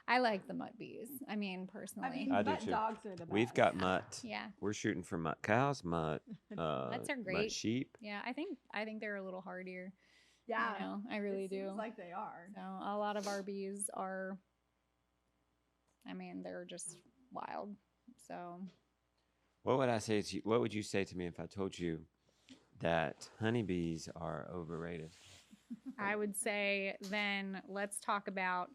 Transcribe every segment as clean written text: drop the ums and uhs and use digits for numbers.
I like the mutt bees. I mean, personally. I mean, I do mutt too. dogs are the best. We've got mutt. Yeah. We're shooting for mutt cows, mutt. Mutts are Mutt great. sheep. Yeah, I think they're a little hardier. Yeah, You know, I really it do. seems like they are. So a lot of our bees are, I mean, they're just wild. So What would I say to you? What would you say to me if I told you that honeybees are overrated? I would say then let's talk about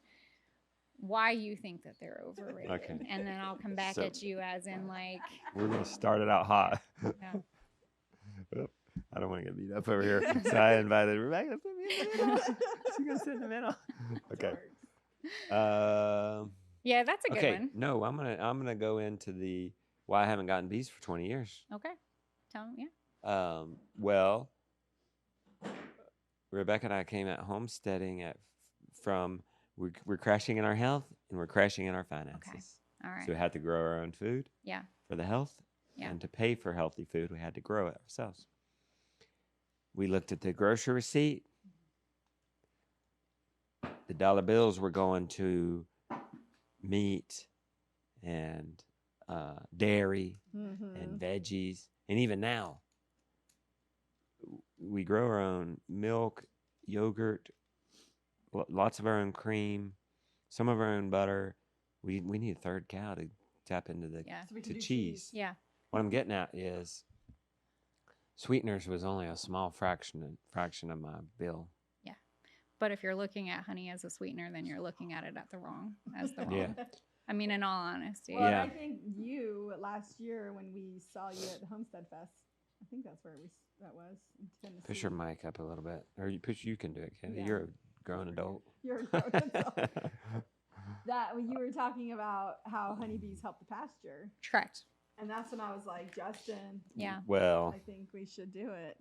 why you think that they're overrated. Okay. And then I'll come back So- at you as in like, We're gonna start it out hot. yeah. Oop, I don't want to get beat up over here, so I invited Rebecca to put me in the middle. She's gonna sit in the middle. Okay. Yeah, that's a good Okay. one. No, I'm gonna go into the why I haven't gotten bees for 20 years. Okay. Tell me, yeah. Well, Rebecca and I came at homesteading we're crashing in our health and we're crashing in our finances. All right. So we had to grow our own food Yeah. for the health. Yeah. And to pay for healthy food, we had to grow it ourselves. We looked at the grocery receipt. The dollar bills were going to meat and dairy and veggies. And even now, we grow our own milk, yogurt, lots of our own cream, some of our own butter. We need a third cow to tap into the Yeah. So we can to do cheese. Yeah. What I'm getting at is sweeteners was only a small fraction of my bill. Yeah. But if you're looking at honey as a sweetener, then you're looking at it as the wrong. Yeah. I mean, in all honesty. Well, Yeah. I think you last year when we saw you at the Homestead Fest, I think that's where that was in Tennessee. Push your mic up a little bit, or you can do it, Kaylee. Yeah. You're a grown adult. You're a grown adult. That when you were talking about how honeybees help the pasture, Correct. and that's when I was like, Justin, Yeah. Well, I think we should do it.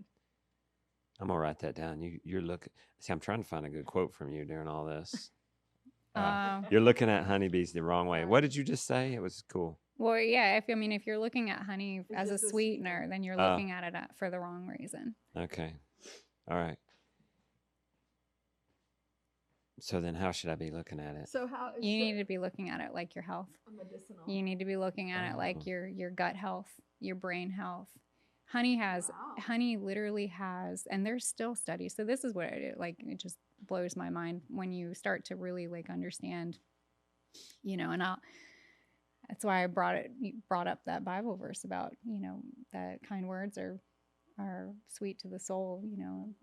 I'm gonna write that down. You're looking. See, I'm trying to find a good quote from you during all this. You're looking at honeybees the wrong way. What did you just say? It was cool. Well, yeah. If you're looking at honey It's as a just a sweetener, sweetener. then you're looking at it for the wrong reason. Okay. All right. So then, how should I be looking at it? So how You need to be looking at it like your health. medicinal? You need to be looking at it like Oh. your gut health, your brain health. Honey literally has, and there's still studies. So this is what it just blows my mind when you start to really like understand, and that's why I brought up that Bible verse about, that kind words are sweet to the soul,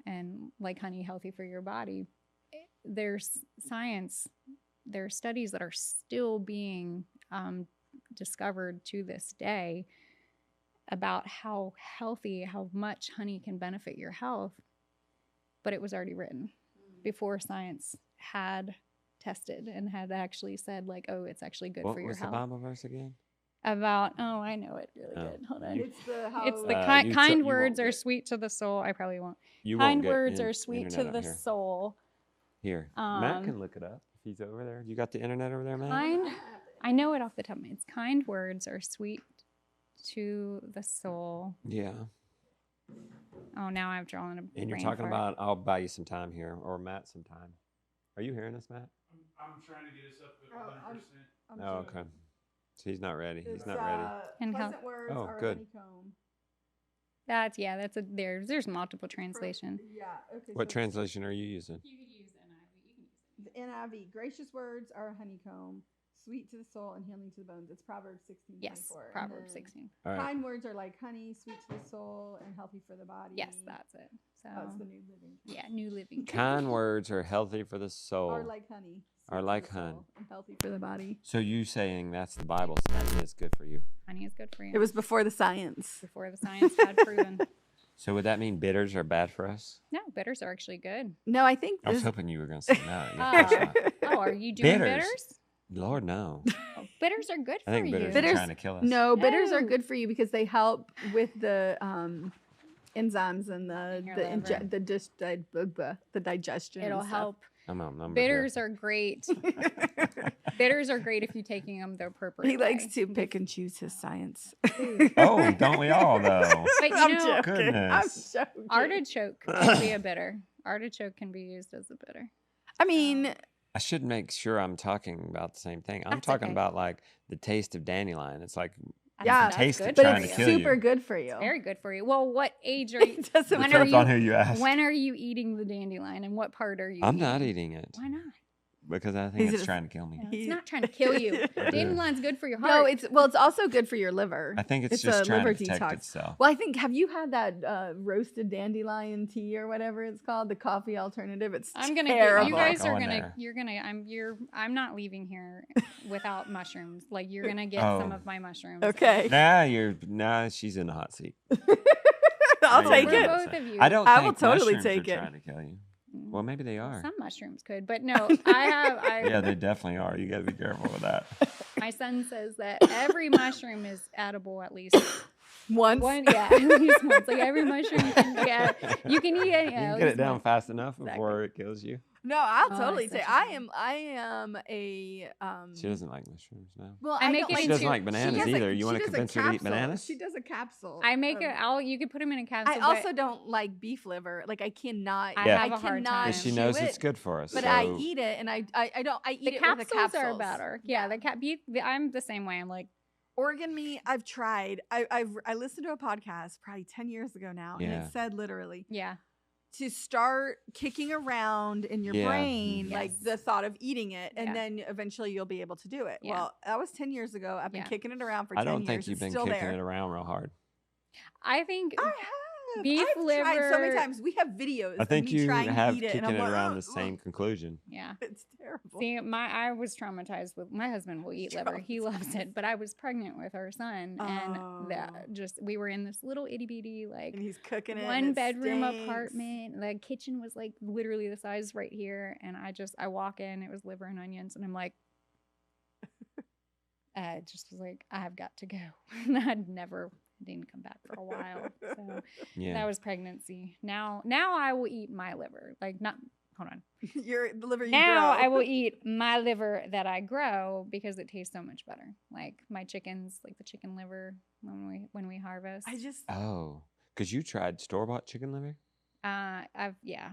and like honey, healthy for your body. There's science, there's studies that are still being discovered to this day about how much honey can benefit your health, but it was already written before science had tested and had actually said like, oh, it's actually good What for your was the health. Bible verse again? About, I know it really Oh. good. Hold on. It's the how It's the you kind you words won't are get- sweet to the soul. I probably won't. You Kind won't get words are sweet to internet the up here. soul. Here, Matt Um, can look it up if he's over there. You got the internet over there, Matt? I know it off the top of my head. It's kind words are sweet to the soul. Yeah. Oh, now I've drawn a And you're brain talking fart. about I'll buy you some time here, or Matt some time. Are you hearing us, Matt? I'm trying to get us up at Oh, 100%. I'm Oh, sure. okay. So he's not ready. He's It's, not ready. And how- pleasant words Oh, are good. honeycomb. There's multiple translation. Yeah. Okay. What so translation are you using? You could use NIV. You can use The NIV, gracious words are a honeycomb, sweet to the soul and healing to the bones. It's Proverbs 16. Yes, Proverbs 16. All right. Kind words are like honey, sweet to the soul and healthy for the body. Yes, that's it. So Oh, it's the New Living. yeah, New Living. Kind words are healthy for the soul. Or like honey. Or sweet to like the soul honey. and healthy for the body. So you saying that's the Bible, so that is good for you. Honey is good for you. It was before the science. before the science had proven. So would that mean bitters are bad for us? No, bitters are actually good. No, I think I was this, hoping you were going to say that. Are you doing Bitters. bitters? Lord, no. Oh, bitters are good I for think you. bitters, Bitters- are trying to kill us. no, bitters are No. good for you because they help with the enzymes and In your liver. the digestion. It'll and stuff. help. I'm on numbers Bitters are great. Bitters are great if you're taking them the appropriate He likes way. to pick and choose his science. Oh, don't we all, though? But you I'm know, joking. Goodness. I'm joking. artichoke can be a bitter. Artichoke can be used as a bitter. I mean, I should make sure I'm talking about the same thing. I'm That's talking okay. about like the taste of dandelion. It's like Yeah, you taste it but trying to it's kill super you. good for you. Very good for you. Well, what age are you? It doesn't when feel- are Depends you? on who you ask. When are you eating the dandelion, and what part are you? I'm not eating it Why not? because I think He's it's just- trying to kill me. No, it's not trying to kill you. Dandelion's good for your heart. No, it's also good for your liver. I think it's It's just a trying to liver protect detox. itself. Well, I think, have you had that roasted dandelion tea or whatever it's called, the coffee alternative? It's I'm gonna terrible. get you guys are Going gonna there. you're gonna I'm not leaving here without mushrooms. Like you're gonna get some Oh. of my mushrooms. Okay. Now she's in the hot seat. I'll Now take you're For it. right. both of you. I don't I think will totally mushrooms take are it. trying to kill you. Well, maybe they are. Some mushrooms could, but no, I Yeah, they definitely are. You got to be careful with that. my son says that every mushroom is edible at least Once. one. Yeah, at least once. Like every mushroom can be. You can eat it. You can at get it least down once. fast enough Exactly. before it kills you. No, I'll Oh, totally it's take. such a I am a She doesn't like mushrooms now. Well, I make don't it She into- doesn't like she bananas does either. You want to she does a convince her to eat capsule. bananas? She does a capsule. I make of- it. You could put them in a capsule. I but also don't like beef liver. Like I cannot. I have a hard cannot time. Because she chew knows it, it's good for us. But so I eat it, and I don't. I eat the it with the capsules capsules. are better. Yeah, I'm the same way. I'm like, Organ meat, I've tried. I listened to a podcast probably 10 years ago now, and Yeah. it said literally yeah, to start kicking around in your Yeah. brain, Mhm. like Yes. the thought of eating it, and Yeah. then eventually you'll be able to do it. Yeah. Well, that was 10 years ago. I've been Yeah. kicking it around for I 10 don't years. think you've It's been still kicking there. it around real hard. I think I have. Beef I've tried so many liver- times. We have videos. I think of me you trying have to eat it, kicking and it I'm like, around the "Ugh, same conclusion. yeah. It's terrible. See, I was traumatized with my husband will eat liver. He loves it, but I was pregnant with our son, and Oh. we were in this little itty bitty like And he's cooking it. and one it bedroom stinks. apartment. The kitchen was like literally the size right here, and I walk in, it was liver and onions, and I'm like, I just was like, I've got to go. And didn't come back for a while. So Yeah. that was pregnancy. Now I will eat my liver. Like not hold on. The liver you Now grow. I will eat my liver that I grow because it tastes so much better. Like my chickens, like the chicken liver when we harvest. I just Oh, because you tried store-bought chicken liver? Yeah.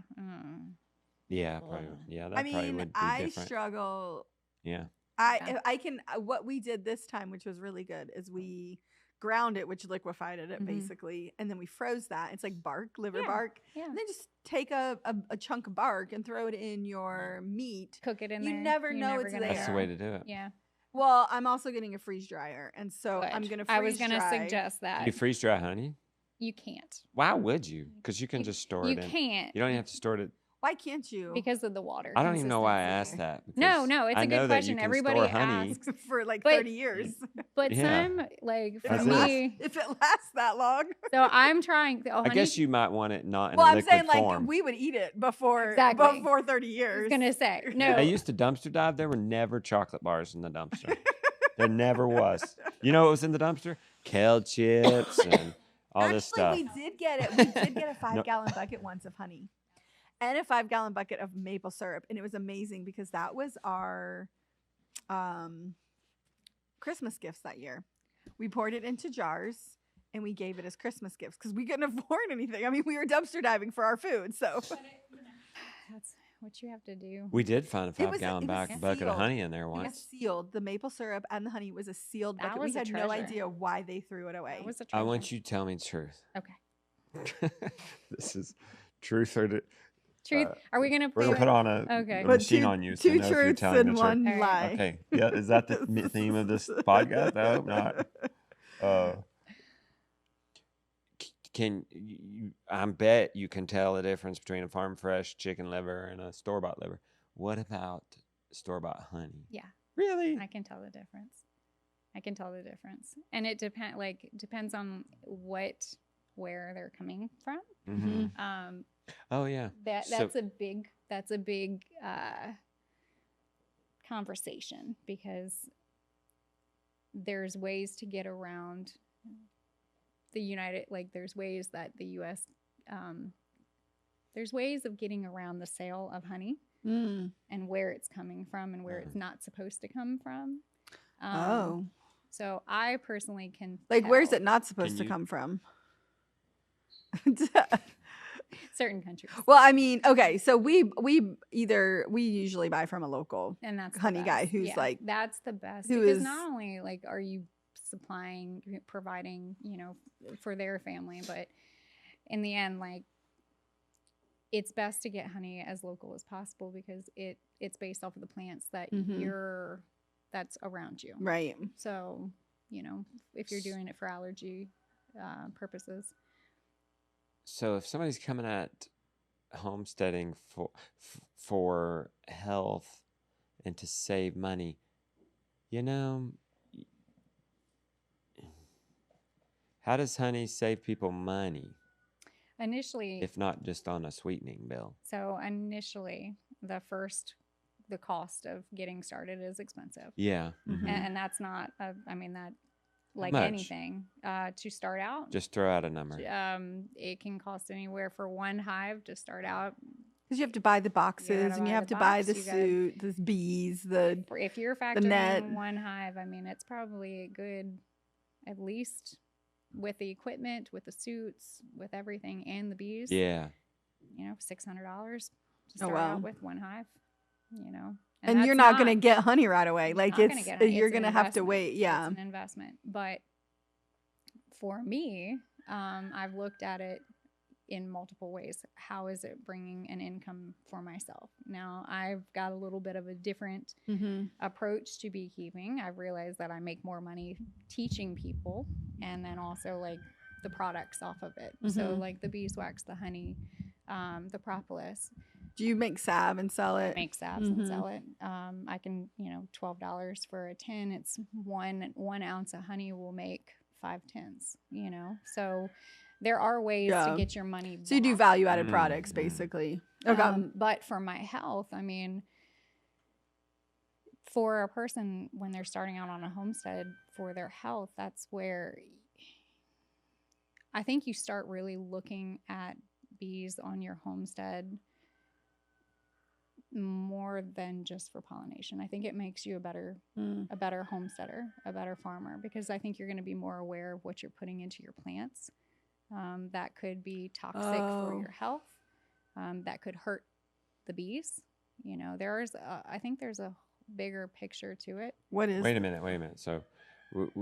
Yeah, probably. Yeah, that I probably mean, would be I different. struggle. Yeah. Yeah. I can what we did this time, which was really good, is we ground it, which liquefied it Mhm. basically, and then we froze that. It's like bark, liver Yeah. bark. Yeah. And then just take a chunk of bark and throw it in your meat. Cook it in You there. never You're know never it's gonna That's the there. way to do it. Yeah. Well, I'm also getting a freeze dryer, and so I'm Good. gonna freeze I was gonna dry. suggest that. You freeze dry honey? You can't. Why would you? Because you can You- just store You it in. can't. You don't even have to store it. Why can't you? Because of the water. I don't even know why I asked consistency. that. No, because no, it's I a good know that you question. can Everybody store honey. asks. for like But- 30 years. But Yeah. some like for That's if, it it. me, if it lasts that long. so I'm trying. Oh, I guess you might want it not in Well, a I'm liquid saying like form. we would eat it before Exactly. before 30 I years. was gonna say no. I used to dumpster dive. There were never chocolate bars in the dumpster. There never was. You know what was in the dumpster? Kale chips and all this stuff. We did get it. We did get a 5 No. gallon bucket once of honey and a 5 gallon bucket of maple syrup. And it was amazing because that was our Christmas gifts that year. We poured it into jars and we gave it as Christmas gifts because we couldn't afford anything. I mean, we were dumpster diving for our food. So That's what you have to do. We did find a It was- 5 gallon it was bucket of sealed. honey in there it was once. sealed. The maple syrup and the honey was a sealed That bucket. was We a had no treasure. idea why they threw it away. That was a I want treasure. you to tell me the truth. Okay. This is truth or Truth. Are we gonna we're play? gonna put on a, Okay. a But machine on you so two know if you're truths telling and the truth. one All right. lie. Okay. Yeah, is that the theme of this podcast? I hope not. Can you, I bet you can tell the difference between a farm fresh chicken liver and a store bought liver. What about store bought honey? Yeah. Really? I can tell the difference. I can tell the difference, and it depends on where they're coming from. Mm-hmm. Oh yeah. That's a big conversation because there's ways to get around there's ways that the U.S. There's ways of getting around the sale of honey and where it's coming from and where it's not supposed to come from. So I personally can Like, where's tell. it not supposed Can to you- come from? Certain countries. Well, I mean, okay, so we usually buy from a local And that's the honey guy best. who's Yeah, like that's the best who because is- not only like are you providing, for their family, but in the end, like it's best to get honey as local as possible because it's based off of the plants that Mhm. that's around you. right. So, if you're doing it for allergy purposes. So if somebody's coming at homesteading for health and to save money, how does honey save people money? Initially, If not just on a sweetening bill. so initially, the cost of getting started is expensive. Yeah. Mhm. And that's not, that like much? anything to start out. Just throw out a number. It can cost anywhere for one hive to start out. Because you have to buy the boxes and you buy have the to buy box, the you gotta- suit, the bees, the If you're factoring net. in one hive, it's probably a good, at least with the equipment, with the suits, with everything, and the bees. Yeah. $600 to Oh, start wow. out with one hive. and you're that's not going to get honey right away. Like not gonna get honey. you're It's going an to have to investment. wait. Yeah. It's an investment. But for me, I've looked at it in multiple ways. How is it bringing an income for myself? Now, I've got a little bit of a different Mm-hmm. approach to beekeeping. I've realized that I make more money teaching people and then also like the products off of it. So Mhm. like the beeswax, the honey, the propolis. Do you make salve and sell it? Make salves and Mhm. sell it. I can, $12 for a tin. It's one ounce of honey will make 5 tins, So there are ways Yeah. to get your money So you do back. value added Mm, products, mm. basically. Okay. But for my health, for a person when they're starting out on a homestead for their health, that's where I think you start really looking at bees on your homestead more than just for pollination. I think it makes you a better homesteader, a better farmer, because I think you're going to be more aware of what you're putting into your plants. That could be toxic for Oh. your health. That could hurt the bees. I think there's a bigger picture to it. What is? Wait a minute. So,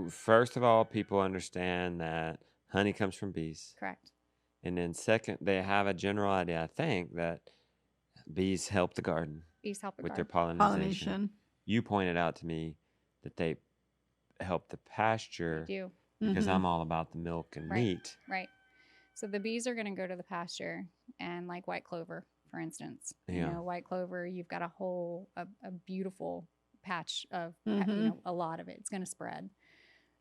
first of all, people understand that honey comes from bees. Correct. And then second, they have a general idea, I think, that bees help the garden Bees help the with their garden. pollination. Pollination. You pointed out to me that they help the pasture They do. because Mhm. I'm all about the milk and Right. meat. Right. So the bees are going to go to the pasture and like white clover, for instance. Yeah. White clover, you've got a beautiful patch of, Mhm. a lot of it. It's going to spread.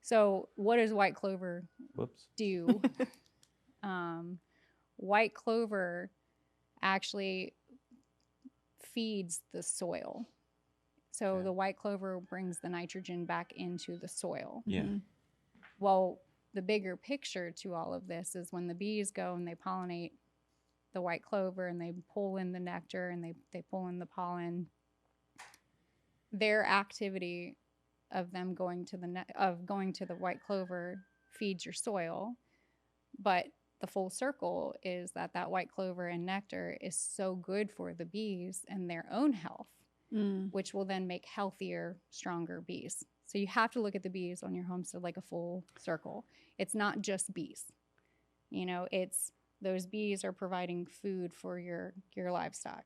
So what does white clover Whoops. do? White clover actually feeds the soil. So Okay. the white clover brings the nitrogen back into the soil. Yeah. Mhm. Well, the bigger picture to all of this is when the bees go and they pollinate the white clover and they pull in the nectar and they pull in the pollen, their activity of them going to the white clover feeds your soil, but the full circle is that white clover and nectar is so good for the bees and their own health, Mm. which will then make healthier, stronger bees. So you have to look at the bees on your homestead like a full circle. It's not just bees. It's those bees are providing food for your livestock,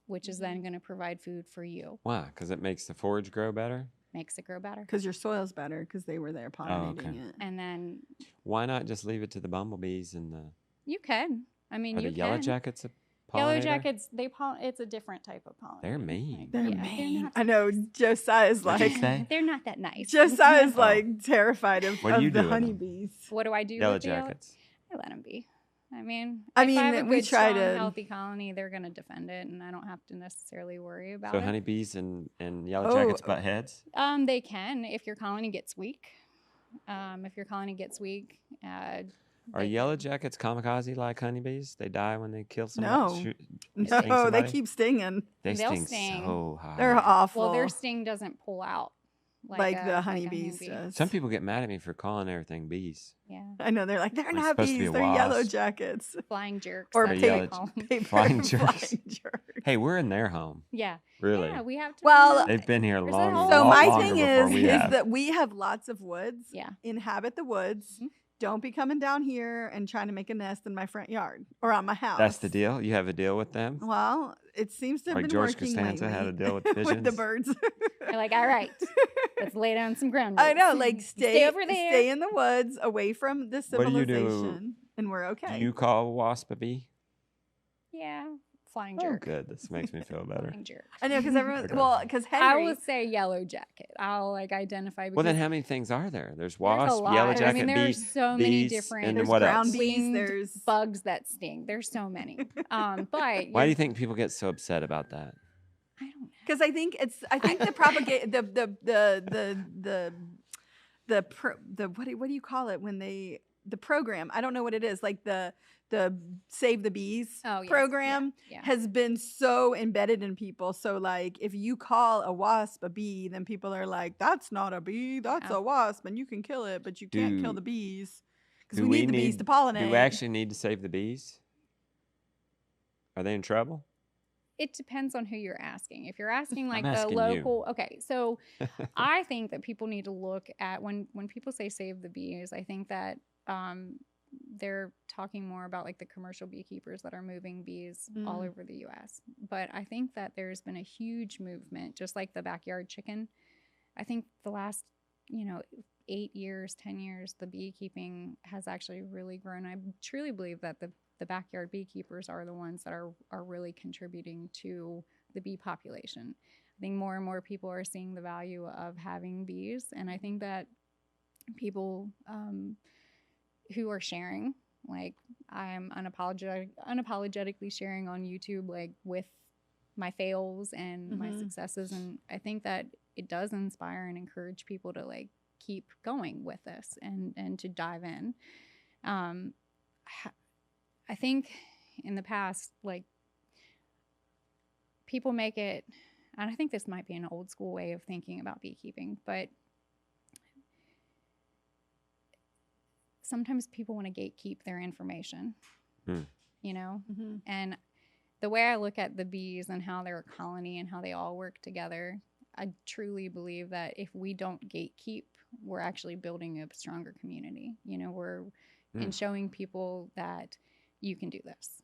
which is then going to provide food for you. Why? Because it makes the forage grow better? Makes it grow better. Because your soil's better because they were there pollinating okay. it. And then Why not just leave it to the bumblebees and the you can. are you the yellow can. jackets a Yellow pollinator? jackets, it's a different type of pollen. They're mean. They're Yeah, mean. not- I know. Josiah's What'd you like. say? They're not that nice. Josiah's Oh. like terrified of, What do you of do the with them? honeybees. What do I do Yellow with the jackets. I let them be. I if mean, I have a we good, try strong, to- healthy colony, they're going to defend it, and I don't have to necessarily worry about So it. honeybees and yellow Oh. jackets butt heads? They can if your colony gets weak. If your colony gets weak, Are they yellow can. jackets kamikaze like honeybees? They die when they kill No. somebody? No, sting they somebody? keep stinging. They They'll sting sting. so hard. They're awful. Well, their sting doesn't pull out like the honeybees does. Some people get mad at me for calling everything bees. Yeah. I know, they're like, they're It's not supposed to be bees, a they're yellow wasp. jackets. Flying jerks. Or that's pa- what we call 'em. paper Flying jerks. jerks. Hey, we're in their home. Yeah. Really? Yeah, we have to. Well, They've been here There's a long. whole- So lot my longer thing before is we have. that we have lots of woods. Yeah. Inhabit the woods. Mhm. Don't be coming down here and trying to make a nest in my front yard or on my house. That's the deal? You have a deal with them? Well, it seems to have Like been George working Costanza lately had a deal with with the pigeons? birds. You're like, all right, let's lay down some ground. I know, rules. like You stay over there. stay in the woods, away from the What do you do? civilization, and we're okay. Do you call a wasp a bee? Yeah. Flying Oh, jerk. good. This makes me feel better. Flying jerk. I know, because everyone. Okay. Well, because I Henry. will say yellow jacket. I'll like identify. Well, then because how many things are there? There's there's a wasp, lot. yellow I jacket mean, bee, there's so many bees, different. and There's what ground else? bees. winged There's bugs that sting. There's so many. But Why do you think people get so upset about that? I don't know. Because I think the propagate what do you call it when they the program, I don't know what it is, like the Save the Bees program Yeah. has been so embedded in people. So like if you call a wasp a bee, then people are like, that's not a bee, that's Yeah. a wasp, and you can kill it, but you can't kill Do- the bees because Do we need the bees to pollinate. Do we actually need to save the bees? Are they in trouble? It depends on who you're asking. If you're asking like the asking you. local, okay. So I think that people need to look at when people say save the bees, I think that they're talking more about like the commercial beekeepers that are moving bees all over the US. But I think that there's been a huge movement, just like the backyard chicken. I think the last, 8 years, 10 years, the beekeeping has actually really grown. I truly believe that the backyard beekeepers are the ones that are really contributing to the bee population. I think more and more people are seeing the value of having bees. And I think that people who are sharing, like I'm unapologetically sharing on YouTube, like with my fails and my successes. And I think that it does inspire and encourage people to like keep going with this and to dive in. I think in the past, like people make it, and I think this might be an old school way of thinking about beekeeping, but sometimes people want to gatekeep their information, and the way I look at the bees and how they're a colony and how they all work together, I truly believe that if we don't gatekeep, we're actually building a stronger community. We're and showing people that you can do this.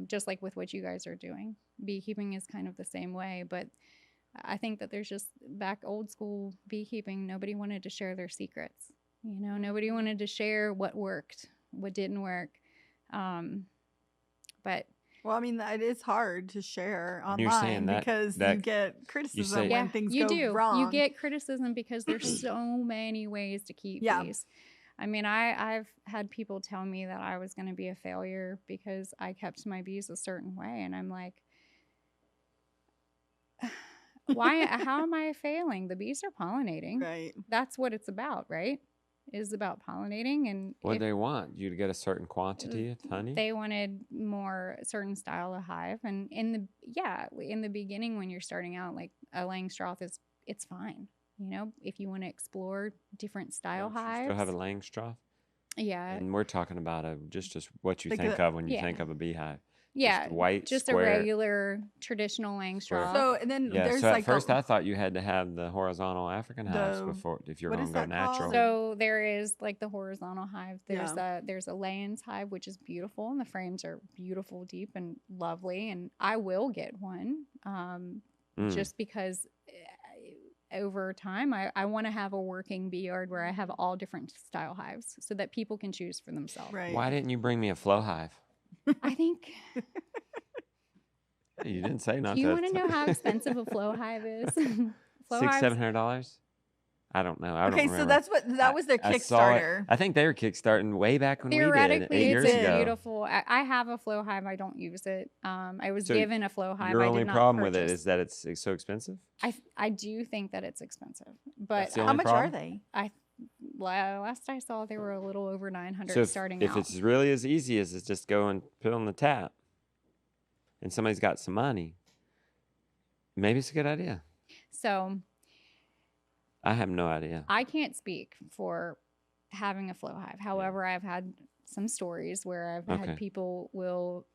Just like with what you guys are doing. Beekeeping is kind of the same way, but I think that there's just back old school beekeeping, nobody wanted to share their secrets. Nobody wanted to share what worked, what didn't work. But well, I mean, it is hard to share You're saying online that- because that- you get criticism say- when things you go do. wrong. You get criticism because there's so many ways to keep bees. I mean, I've had people tell me that I was going to be a failure because I kept my bees a certain way. And I'm like, why? How am I failing? The bees are pollinating. Right. That's what it's about, right? It's about pollinating. And What if do they want? You to get a certain quantity of honey? they wanted more certain style of hive. And in the beginning, when you're starting out, like a Langstroth it's fine. If you want to explore different style hives. Still have a Langstroth? Yeah. And we're talking about just what you Like think of when you yeah. think of a beehive. Yeah. Just white, Just square. a regular traditional Langstroth. So and then Yeah, there's so like at first I thought you had to have the horizontal African hives The- before if you're what going is to go that called? natural. So there is like the horizontal hive. There's a Layens hive, which is beautiful, and the frames are beautiful, deep, and lovely. And I will get one, just because over time I want to have a working bee yard where I have all different style hives, so that people can choose for themselves. right. Why didn't you bring me a flow hive? I think. You didn't say not Do you to. want to know how expensive a flow hive is? Flow hives- $600-$700? I don't know. I don't Okay, remember. so that was their I saw it. Kickstarter. I think they were kickstarting way back when we did, Theoretically, 8 years it's ago. beautiful. I have a flow hive. I don't use it. I was So given a flow hive. Your I only did not problem with it purchase. is that it's so expensive? I do think that it's expensive, but That's the How only much are problem? they? last I saw they were a little over 900 So starting if out. it's really as easy as just go and put on the tap and somebody's got some money, maybe it's a good idea. So I have no idea. I can't speak for having a flow hive. However, I've had some stories where I've had people will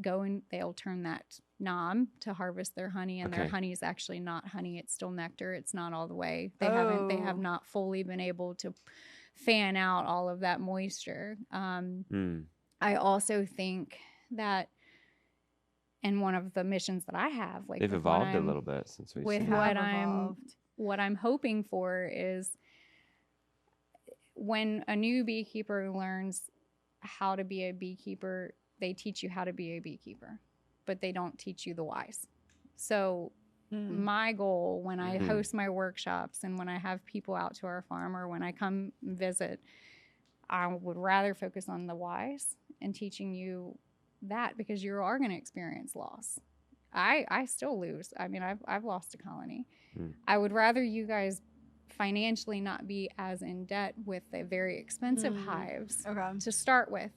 go and they'll turn that knob to harvest their honey, and their honey is actually not honey. It's still nectar. It's not all the way. They have not fully been able to fan out all of that moisture. I also think that, and one of the missions that I have, like they've evolved a little bit since we've with seen what I'm hoping for is when a new beekeeper learns how to be a beekeeper, they teach you how to be a beekeeper, but they don't teach you the whys. So my goal when I host my workshops and when I have people out to our farm or when I come visit, I would rather focus on the whys and teaching you that, because you are going to experience loss. I still lose. I mean, I've lost a colony. I would rather you guys financially not be as in debt with the very expensive hives to start with.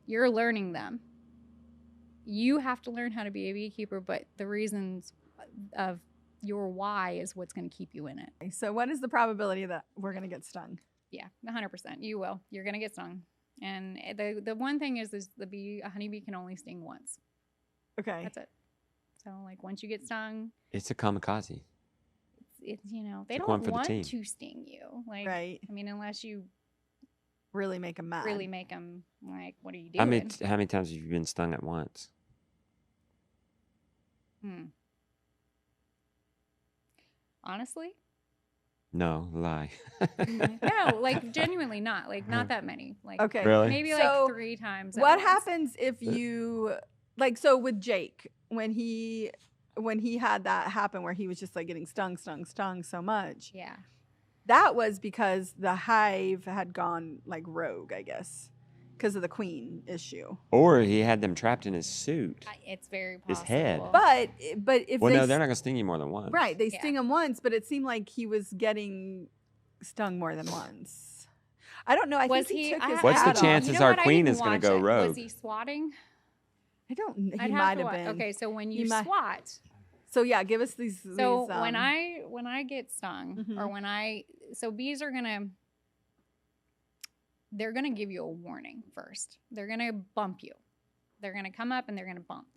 You're learning them. You have to learn how to be a beekeeper, but the reasons of your why is what's going to keep you in it. So what is the probability that we're going to get stung? Yeah, 100%. You will. You're going to get stung. And the one thing is a honeybee can only sting once. Okay. That's it. So like once you get stung, it's a kamikaze. It's they don't want to sting you. Like, I mean, unless you really make them mad. Really make them like, what are you doing? How many times have you been stung at once? Honestly? No, lie. No, like genuinely not. Like not that many. Like really? Maybe like 3 times. What happens if you so with Jake when he had that happen where he was just like getting stung so much? Yeah. That was because the hive had gone like rogue, I guess, because of the queen issue. Or he had them trapped in his suit. It's very possible. His head. But if no, they're not gonna sting you more than once. Right, they sting him once, but it seemed like he was getting stung more than once. I don't know. I think he took his What's the hat chances off. our queen is gonna go rogue? Was he swatting? I don't. He might have been. Okay, so when you swat. So yeah, give us these. So when I get stung, or bees are they're gonna give you a warning first. They're gonna bump you. They're gonna come up and they're gonna bump.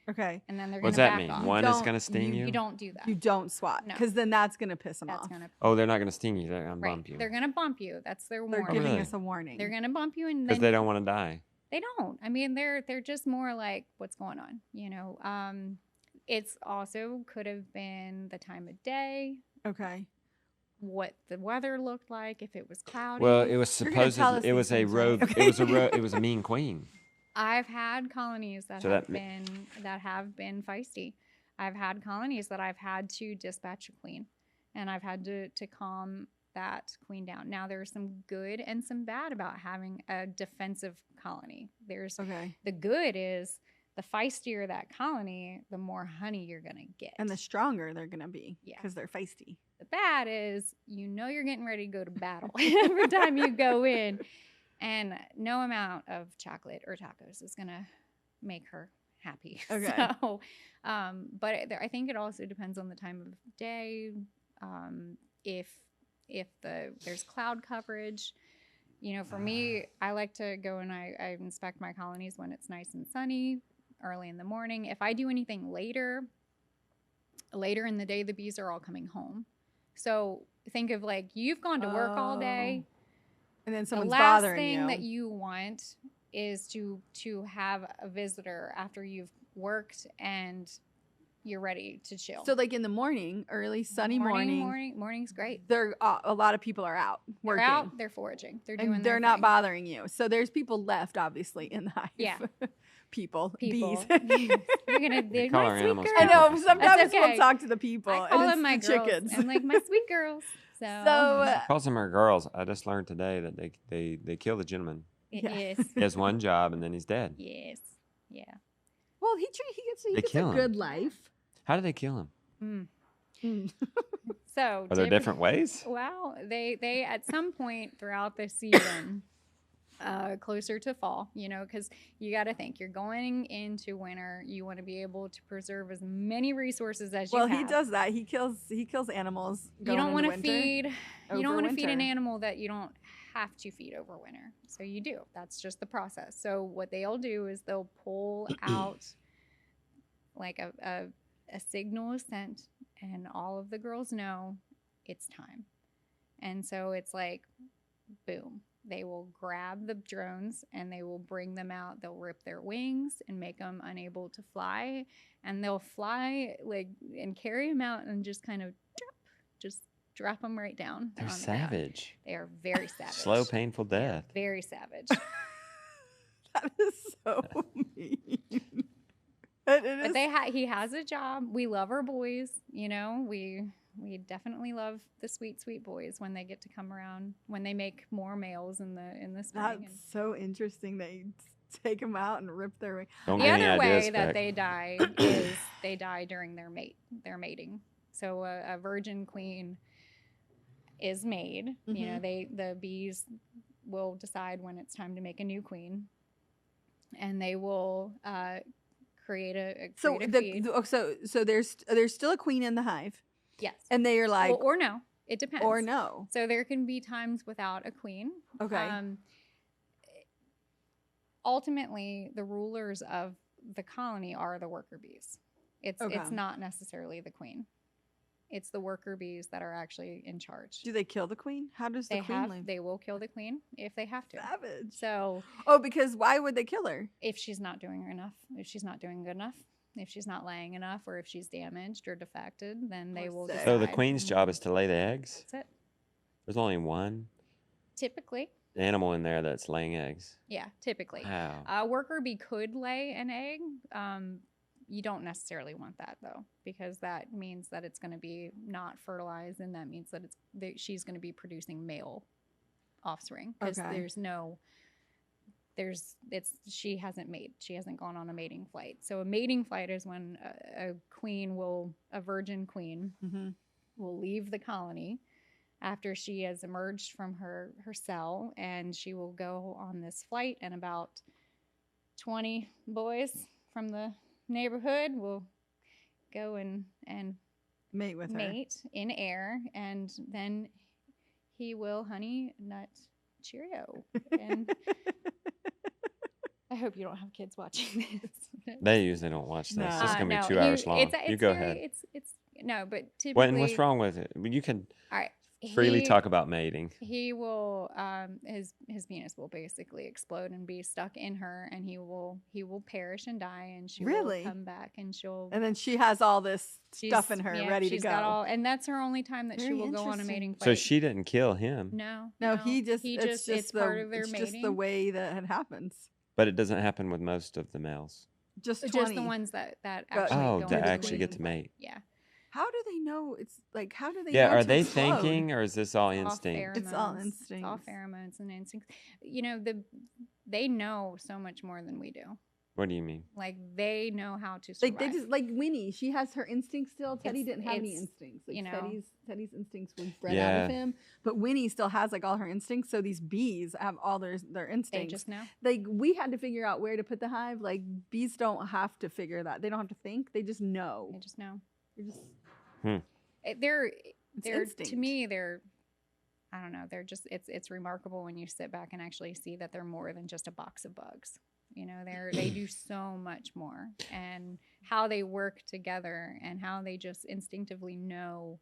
Okay. And then they're gonna back off. What's that mean? off. One is gonna sting you? You don't do that. You don't swat because then that's gonna piss them off. They're not gonna sting you. They're gonna bump you. They're gonna bump you. That's their warning. They're giving us a warning. They're gonna bump you and because they don't want to die. They don't. I mean, they're just more like, what's going on? It's also could have been the time of day. Okay. What the weather looked like, if it was cloudy. Well, it was supposedly it was a rogue. Okay. It was a mean queen. I've had colonies that have been feisty. I've had colonies that I've had to dispatch a queen, and I've had to calm that queen down. Now there's some good and some bad about having a defensive colony. There's the good is the feistier that colony, the more honey you're gonna get, and the stronger they're gonna be. Because they're feisty. The bad is you're getting ready to go to battle every time you go in, and no amount of chocolate or tacos is gonna make her happy. Okay. So, but I think it also depends on the time of day. If there's cloud coverage, for me, I like to go and I inspect my colonies when it's nice and sunny, early in the morning. If I do anything later in the day, the bees are all coming home. So think of like you've gone to work all day, and then someone's bothering you. The last thing that you want is to have a visitor after you've worked and you're ready to chill. So like in the morning, early sunny morning's great. A lot of people are out working. They're out, they're foraging. They're doing. And they're not bothering you. So there's people left, obviously, in the hive. Yeah. people. Bees. You're gonna call our animals I know. Sometimes we'll talk to the people. I call them my girls. Chickens. I'm like my sweet girls. So calls them our girls. I just learned today that they kill the gentleman. Yes. He has one job and then he's dead. Yes. Yeah. Well, he gets a good life. How do they kill him? So are there different ways? Well, they at some point throughout the season, closer to fall, because you got to think you're going into winter. You want to be able to preserve as many resources as you Well, have. he does that. He kills animals. You don't want to winter, feed. You don't want to feed an winter. animal that you don't have to feed over winter. So you do. That's just the process. So what they'll do is they'll pull out like a signal is sent, and all of the girls know it's time. And so it's like, boom. They will grab the drones and they will bring them out. They'll rip their wings and make them unable to fly. And they'll fly and carry them out and just kind of drop them right down. They're savage. They are very savage. Slow, painful death. Very savage. That is so mean. But he has a job. We love our boys. We definitely love the sweet, sweet boys when they get to come around, when they make more males in the spring. That's so interesting. They take them out and rip their wings. Don't The get any other way ideas that back. they die is they die during their mating. So a virgin queen is made. Mhm. The bees will decide when it's time to make a new queen, and they will create a feed. So there's still a queen in the hive, Yes. and they are like, or no. It depends. or no. So there can be times without a queen. Okay. Ultimately, the rulers of the colony are the worker bees. It's Okay. not necessarily the queen. It's the worker bees that are actually in charge. Do they kill the queen? How does the queen leave? They will kill the queen if they have to. Savage. So Because why would they kill her? if she's not doing enough, if she's not doing good enough, if she's not laying enough, or if she's damaged or defected, then they will sick. So the decide. queen's job is to lay the eggs? That's it. There's only one Typically. animal in there that's laying eggs. Yeah, typically. Wow. A worker bee could lay an egg. You don't necessarily want that, though, because that means that it's going to be not fertilized, and that means that she's going to be producing male offspring, because Okay. she hasn't gone on a mating flight. So a mating flight is when a virgin queen Mm-hmm. will leave the colony after she has emerged from her cell, and she will go on this flight, and about 20 boys from the neighborhood will go and Mate with her. mate in air, and then he will honey nut Cheerio. And I hope you don't have kids watching this. They usually don't watch this. No. It's going to be No, 2 hours long. it's You go very- ahead. It's no, but typically. What, and what's wrong with it? You can All right. freely talk about mating. He will his penis will basically explode and be stuck in her, and he will perish and die, and she Really? will come back, and she'll And then she has all this stuff in her yeah, ready to she's go. got all, and that's her only time that she Very will go on a interesting. mating So flight. she didn't kill him, no, no, it's part of their it's mating. just the way that it happens. but it doesn't happen with most of the males. Just 20. just the ones that actually Oh, go that into actually get mating to flight. mate. Yeah. How do they know? It's like, how do they Yeah, know are to they explode? thinking, or is this all It's all instinct? It's all pheromones. It's all instincts. pheromones and instincts. They know so much more than we do. What do you mean? Like, they know how to survive. Like they just like Winnie, she has her instincts still. Teddy It's- didn't have any it's, instincts. Like you know. Teddy's instincts was bred out of Yeah. him, but Winnie still has like all her instincts. So these bees have all their they instincts. just know. Like we had to figure out where to put the hive. Like bees don't have to figure that. They don't have to think. They just know. They just know. They're just They're it's to instinct. me, I don't know, they're just it's remarkable when you sit back and actually see that they're more than just a box of bugs. They do so much more, and how they work together, and how they just instinctively know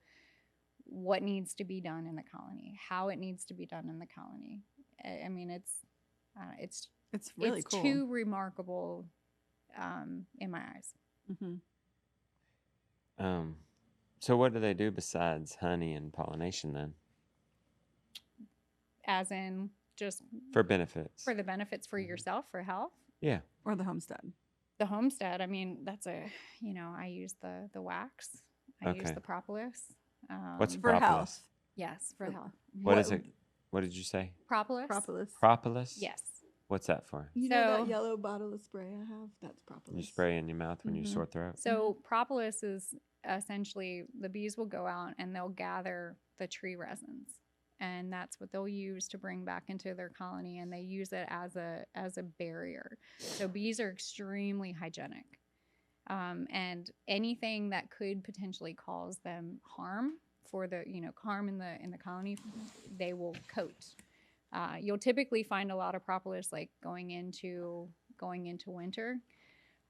what needs to be done in the colony, how it needs to be done in the colony. I mean, it's really cool. too remarkable in my eyes. Mm-hmm. So what do they do besides honey and pollination then? As in just For benefits? for the benefits for yourself, for health. Yeah. Or the homestead. The homestead, I mean, that's I use the wax. I use Okay. the propolis. What's For propolis? health. Yes, for health. What is it? What did you say? Propolis? Propolis. Propolis? Yes. What's that for? You know So- that yellow bottle of spray I have? That's propolis. You spray in your mouth when you Mhm. sore throat? So propolis is essentially, the bees will go out and they'll gather the tree resins, and that's what they'll use to bring back into their colony, and they use it as a barrier. So bees are extremely hygienic, and anything that could potentially cause them harm for the harm in the colony, they will coat. You'll typically find a lot of propolis like going into winter.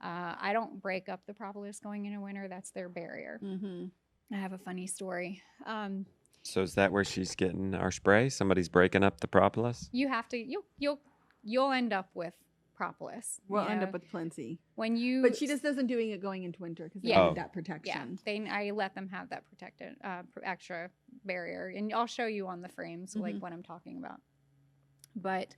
I don't break up the propolis going into winter. That's their barrier. Mm-hmm. I have a funny story. So is that where she's getting our spray? Somebody's breaking up the propolis? You have to. You'll end up with propolis. We'll end up with plenty. But she just doesn't doing it going into winter because they Yeah. need that protection. Yeah, I let them have that protected extra barrier, and I'll show you on the frames like what I'm talking about. But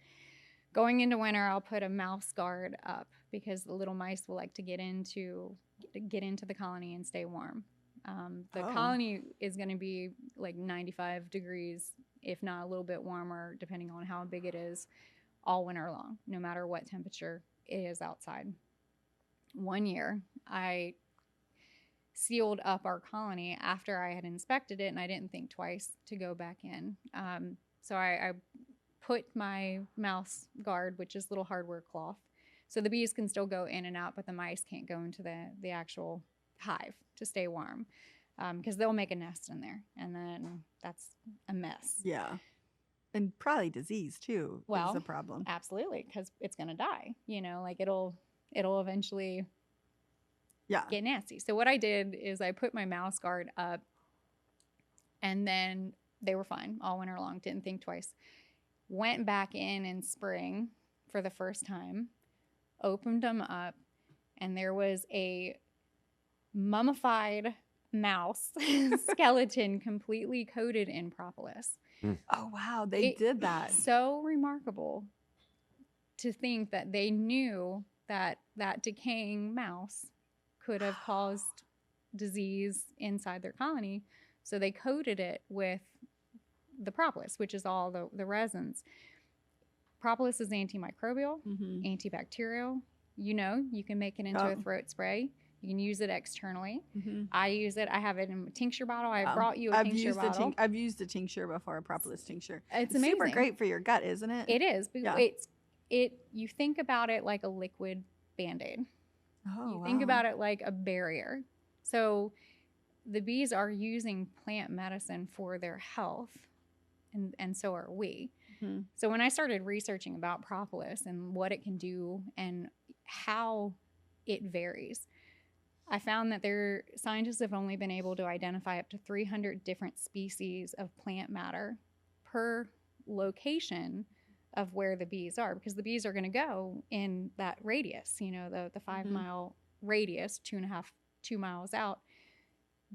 going into winter, I'll put a mouse guard up because the little mice will like to get into the colony and stay warm. The colony is going to be like 95 degrees, if not a little bit warmer, depending on how big it is, all winter long, no matter what temperature it is outside. One year, I sealed up our colony after I had inspected it, and I didn't think twice to go back in. So I put my mouse guard, which is little hardware cloth, so the bees can still go in and out, but the mice can't go into the actual hive to stay warm, because they'll make a nest in there, and then that's a mess. Yeah. And probably disease too is a problem. Absolutely, because it's going to die. Like it'll eventually get nasty. So what I did is I put my mouse guard up, and then they were fine all winter long. Didn't think twice. Went back in spring for the first time, opened them up, and there was a mummified mouse skeleton completely coated in propolis. Oh, wow. They did that. So remarkable to think that they knew that decaying mouse could have caused disease inside their colony. So they coated it with the propolis, which is all the resins. Propolis is antimicrobial, antibacterial. You can make it into a throat spray. You can use it externally. I use it. I have it in a tincture bottle. I brought you a tincture bottle. I've used a tincture before, a propolis tincture. It's amazing. Super great for your gut, isn't it? It is. Yeah. You think about it like a liquid Band-Aid. You think about it like a barrier. So the bees are using plant medicine for their health, and so are we. So when I started researching about propolis and what it can do and how it varies, I found that scientists have only been able to identify up to 300 different species of plant matter per location of where the bees are, because the bees are going to go in that radius, the 5 mile radius, 2 miles out.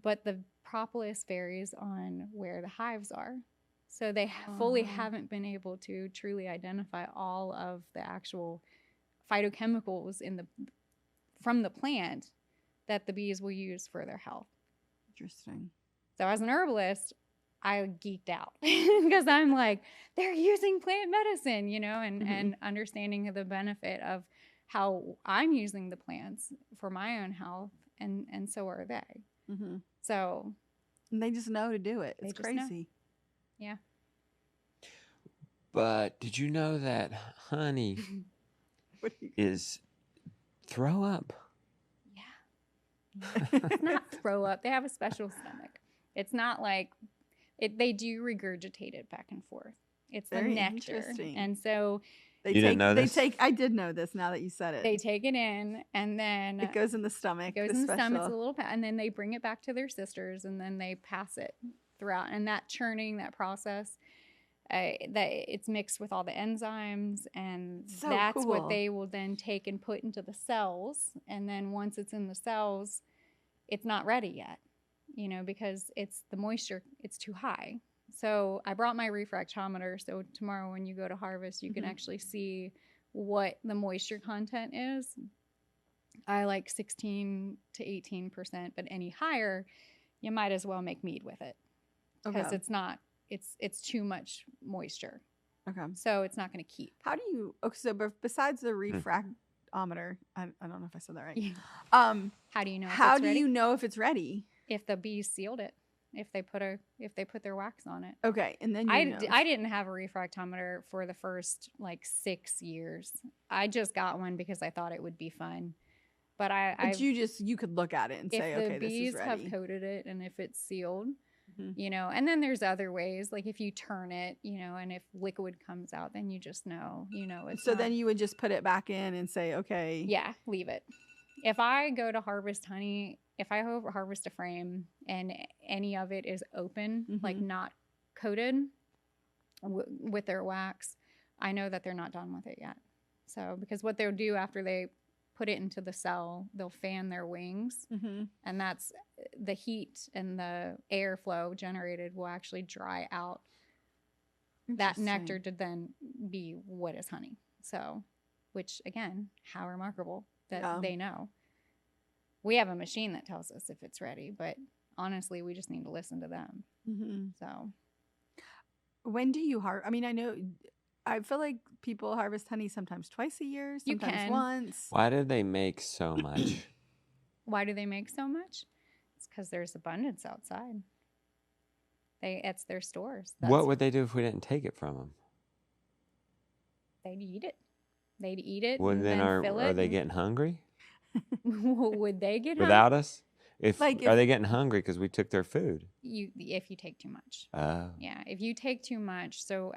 But the propolis varies on where the hives are. So they fully haven't been able to truly identify all of the actual phytochemicals from the plant that the bees will use for their health. Interesting. So as an herbalist, I geeked out because I'm like, they're using plant medicine, and understanding the benefit of how I'm using the plants for my own health, and so are they. So and they just know to do it. It's crazy. Yeah. But did you know that honey is throw up? It's not throw up. They have a special stomach. It's not like they do regurgitate it back and forth. It's very the nectar. Interesting. And so you didn't know this? I did know this now that you said it. They take it in, and then it goes in the stomach. It goes in the stomach. It's a little, and then they bring it back to their sisters, and then they pass it throughout. And that churning, that process, that it's mixed with all the enzymes, and that's what they will then take and put into the cells. And then once it's in the cells, it's not ready yet, because it's the moisture, it's too high. So I brought my refractometer. So tomorrow when you go to harvest, you can actually see what the moisture content is. I like 16 to 18%, but any higher, you might as well make mead with it, because it's not. It's too much moisture. Okay. So it's not going to keep. How do you? Okay, so besides the refractometer, I don't know if I said that right. Yeah. How do you know? How do you know if it's ready? If the bees sealed it, if they put their wax on it. Okay, and then I didn't have a refractometer for the first like 6 years. I just got one because I thought it would be fun. But you could look at it and say, okay, this is bees ready. have coated it and if it's sealed, you know, and then there's other ways, like if you turn it, you know, and if liquid comes out, then you just know, you know, it's so then you would just put it back in and say, okay. Yeah, leave it. If I go to harvest honey, if I harvest a frame and any of it is open, like not coated with their wax, I know that they're not done with it yet. So, because what they'll do after they put it into the cell, they'll fan their wings, and that's the heat and the airflow generated will actually dry out that nectar to then be what is honey. So, which again, how remarkable that they know. We have a machine that tells us if it's ready, but honestly, we just need to listen to them. So, when do you I mean, I feel like people harvest honey sometimes twice a year, sometimes once. Why do they make so much? Why do they make so much? It's because there's abundance outside. It's their stores. What would they do if we didn't take it from them? They'd eat it. They'd eat it. Well, then fill it are they getting hungry? Would they get hungry? Without us? Are they getting hungry because we took their food? If you take too much. Oh. Yeah, if you take too much. So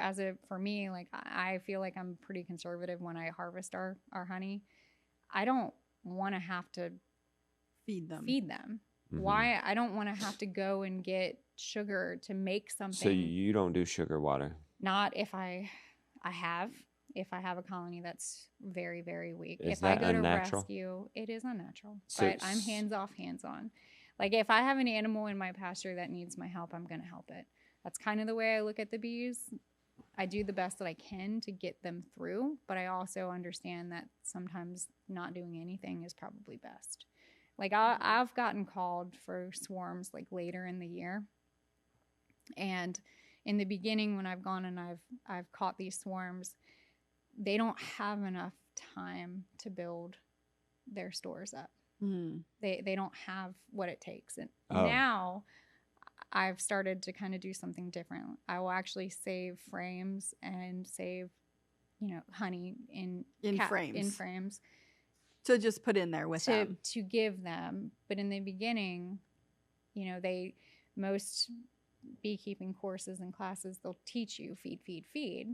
for me, like I feel like I'm pretty conservative when I harvest our honey. I don't want to have to feed them. Why? I don't want to have to go and get sugar to make something. So you don't do sugar water? Not if I have. If I have a colony that's very, very weak. Is if that I go unnatural? To rescue, it is unnatural. So but I'm hands off, hands on. Like if I have an animal in my pasture that needs my help, I'm going to help it. That's kind of the way I look at the bees. I do the best that I can to get them through, but I also understand that sometimes not doing anything is probably best. Like I've gotten called for swarms like later in the year. And in the beginning when I've gone and I've caught these swarms, they don't have enough time to build their stores up. They don't have what it takes. And now I've started to kind of do something different. I will actually save frames and save, you know, honey in frames. So just put in there with them. To give them. But in the beginning, you know, most beekeeping courses and classes, they'll teach you feed.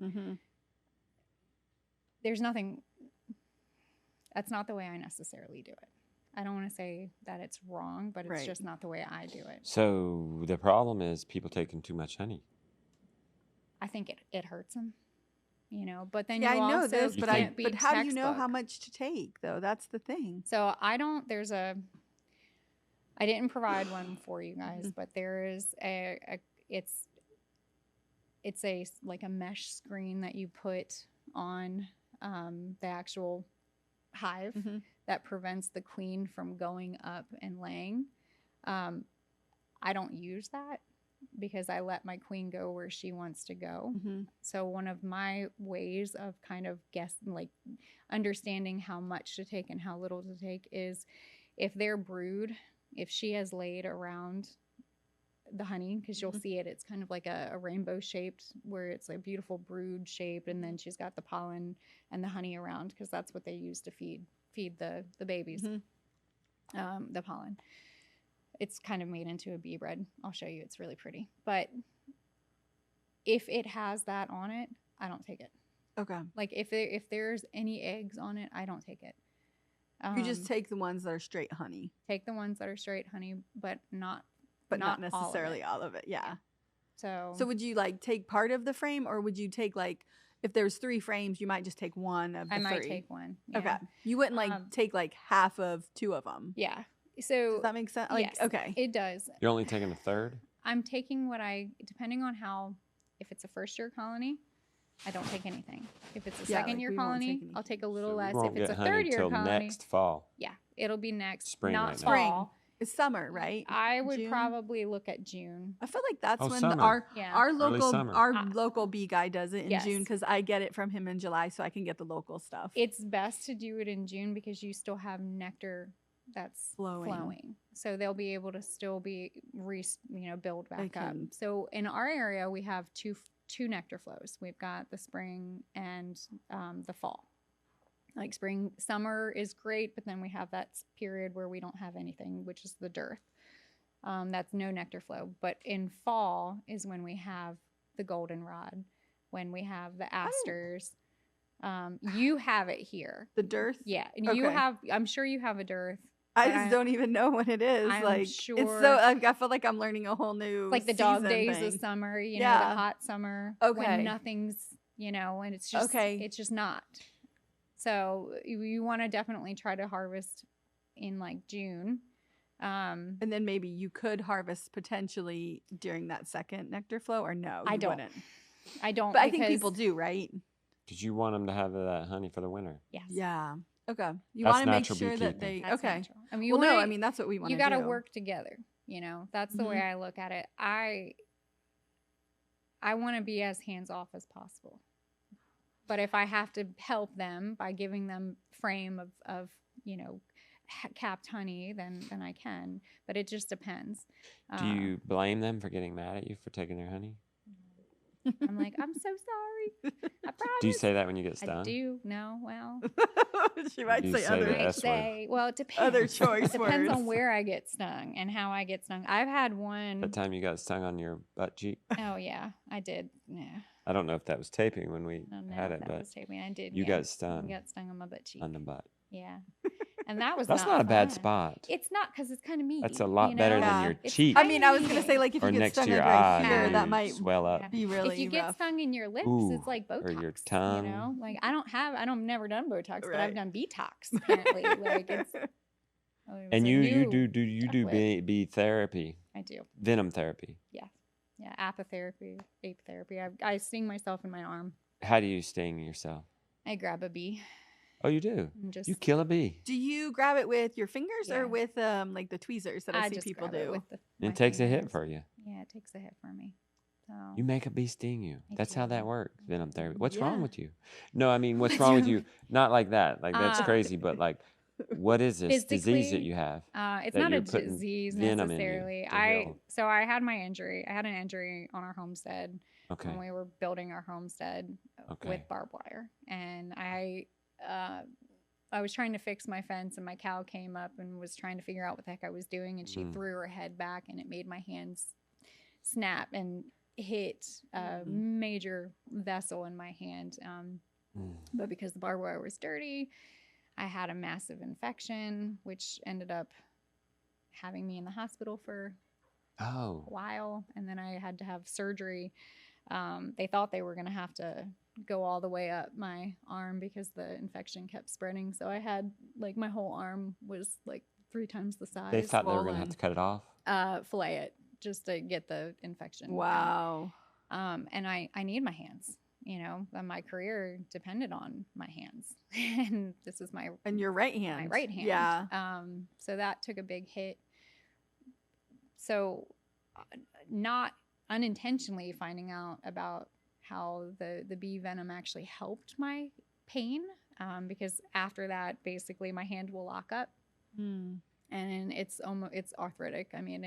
There's nothing, that's not the way I necessarily do it. I don't want to say that it's wrong, but it's just not the way I do it. So the problem is people taking too much honey. I think it hurts them, you know, but then I know also this, but how do you know how much to take though? That's the thing. So I didn't provide one for you guys, but there is it's like a mesh screen that you put on the actual hive that prevents the queen from going up and laying. I don't use that because I let my queen go where she wants to go. So one of my ways of kind of understanding how much to take and how little to take is if their brood, if she has laid around the honey, because you'll see it's kind of like a rainbow shaped where it's a beautiful brood shape, and then she's got the pollen and the honey around because that's what they use to feed the babies, the pollen. It's kind of made into a bee bread. I'll show you. It's really pretty. But if it has that on it, I don't take it. Okay. Like if there's any eggs on it, I don't take it. You just take the ones that are straight honey. Take the ones that are straight honey, but not necessarily all of it. Yeah. So would you like take part of the frame, or would you take like if there's 3 frames, you might just take one of the 3? I might take one. Yeah. Okay. You wouldn't take like half of 2 of them. Yeah. So does that make sense? Like, yes, okay. It does. You're only taking a third? I'm taking depending on if it's a first year colony, I don't take anything. If it's a second year colony, I'll take a little less. If it's a third year colony, next fall. Yeah, it'll be next Spring, not right now. fall. It's summer, right? I would June? Probably look at June. I feel like that's when summer. our Early local bee guy does it in June, because I get it from him in July, so I can get the local stuff. It's best to do it in June because you still have nectar that's Flowing. flowing. So they'll be able to still be build They back up. can- So in our area, we have two nectar flows. We've got the spring and the fall. Like summer is great, but then we have that period where we don't have anything, which is the dearth. That's no nectar flow. But in fall is when we have the goldenrod, when we have the asters. You have it here. The dearth? Yeah. And you Okay. have, I'm sure you have a dearth. I but just don't even know what it is. I'm like sure- it's so I feel like I'm learning a whole new Like the dog season days thing. of summer, the Yeah. hot summer. Okay. When nothing's, and it's just, Okay. it's just not. So you want to definitely try to harvest in like June. And then maybe you could harvest potentially during that second nectar flow, or no? I you don't. wouldn't. I don't. But I think because- people do, right? Because you want them to have that honey for the winter. Yes. Yeah. Okay. You That's want to make natural sure that beekeeping. they. That's okay. natural. I mean, Well, no, wanna- I mean that's what we want to you do. got to work together. That's the way I look at it. I want to be as hands off as possible. But if I have to help them by giving them frame of capped honey, then I can. But it just depends. Do you blame them for getting mad at you for taking their honey? I'm like, I'm so sorry. I promise. Do you say that when you get I stung? do. No. Well, She might You say say other. the I S word. say, well, it depends. Other choice It depends words. on where I get stung and how I get stung. I've had one. That time you got stung on your butt cheek? Oh yeah, I did. Yeah. I don't know if that was taping when we I don't know had if it, that but was taping. I did. you yeah. got stung I got stung on my butt cheek. on the butt. Yeah. And that was That's not a bad fun. spot. It's not because it's kind of meaty. That's a lot better Yeah. than your It's cheek I mean, I was tiny. gonna say like if or you get next stung to your like right eye here, where that you might swell up. Yeah. be really if you get rough. stung in your lips, Ooh, it's like Botox. or your tongue. Like I don't never done Botox, but I've Right. done Detox apparently. Like it's. And a you new do liquid. bee therapy, I do. venom therapy. Yeah. Apitherapy, apitherapy. I sting myself in my arm. How do you sting yourself? I grab a bee Oh, you do. and just. You kill a bee. Do you grab it with your fingers Yeah. or with like the tweezers that I see just people grab it do? with my It takes a hit fingers. for you. Yeah, it takes a hit for me. So You make a bee sting you. I That's how do. that works. Venom therapy. What's Yeah. wrong with you? No, I mean, what's What's wrong with wrong you? Not like that. Like that's Uh, crazy. But like, what is this disease that physically, you have? It's that not a you're putting disease venom in you necessarily. to heal? So I had my injury. I had an injury on our homestead Okay. when we were building our homestead Okay. with barbed wire, and I was trying to fix my fence, and my cow came up and was trying to figure out what the heck I was doing, and she threw her head back, and it made my hands snap and hit a major vessel in my hand. But because the barbed wire was dirty, I had a massive infection, which ended up having me in the hospital for Oh. a while. And then I had to have surgery. They thought they were going to have to go all the way up my arm because the infection kept spreading. So I had like my whole arm was like 3 times the size. They thought they were going to swollen. have to cut it off. Fillet it just to get the infection. out. Wow. And I need my hands. And my career depended on my hands, and this is my And your right hand. right hand. Yeah. So that took a big hit. So, not unintentionally finding out about how the bee venom actually helped my pain, because after that, basically my hand will lock up, and it's arthritic. I mean,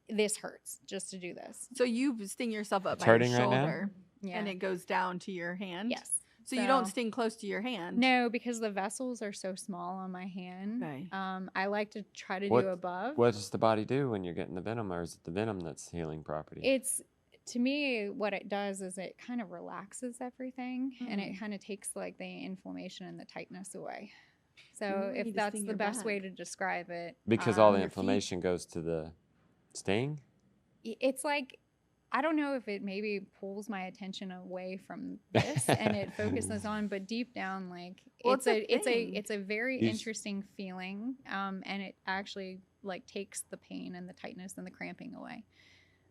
this hurts just to do this. So you sting yourself up It's by your hurting right now? shoulder, Yeah. and it goes down to your hand. Yes. So you don't sting close to your hand. No, because the vessels are so small on my hand. Okay. I like to try to What- do above. What does the body do when you're getting the venom, or is it the venom that's healing property? It's, to me, what it does is it kind of relaxes everything, and it kind of takes like the inflammation and the tightness away. So You need if to that's sting the your best way back. to describe it, Because all the your feet. inflammation goes to the sting? it's like, I don't know if it maybe pulls my attention away from this and it focuses on, but deep down, like Well, it's a very You- interesting feeling, and it actually like takes the pain and the tightness and the cramping away.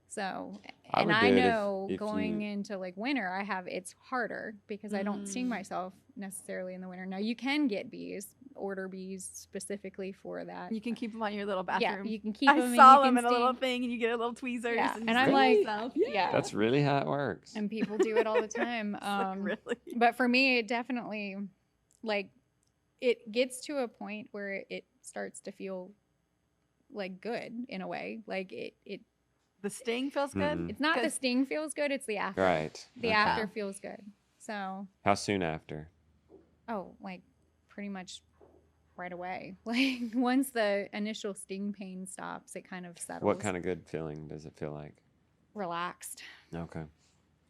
So, I and would I do it if- know if going you- into like winter, it's harder because I don't sting myself necessarily in the winter. Now you can get order bees specifically for that. You can keep them on your little Yeah, bathroom. you can keep I them. saw and them you in can a little sting. thing, and you get a little tweezers. Yeah, and and you I'm sting like, yourself. yeah. That's really how it works. And people do it all the time. It's like, really? But for me, it definitely, like, it gets to a point where it starts to feel like good in a way. Like The sting feels good. Mm-mm. it's not the 'Cause- sting feels good, it's the after. Right. The Okay. after feels good. So, How soon after? like pretty much right away. Like once the initial sting pain stops, it kind of settles. What kind of good feeling does it feel like? Relaxed. Okay.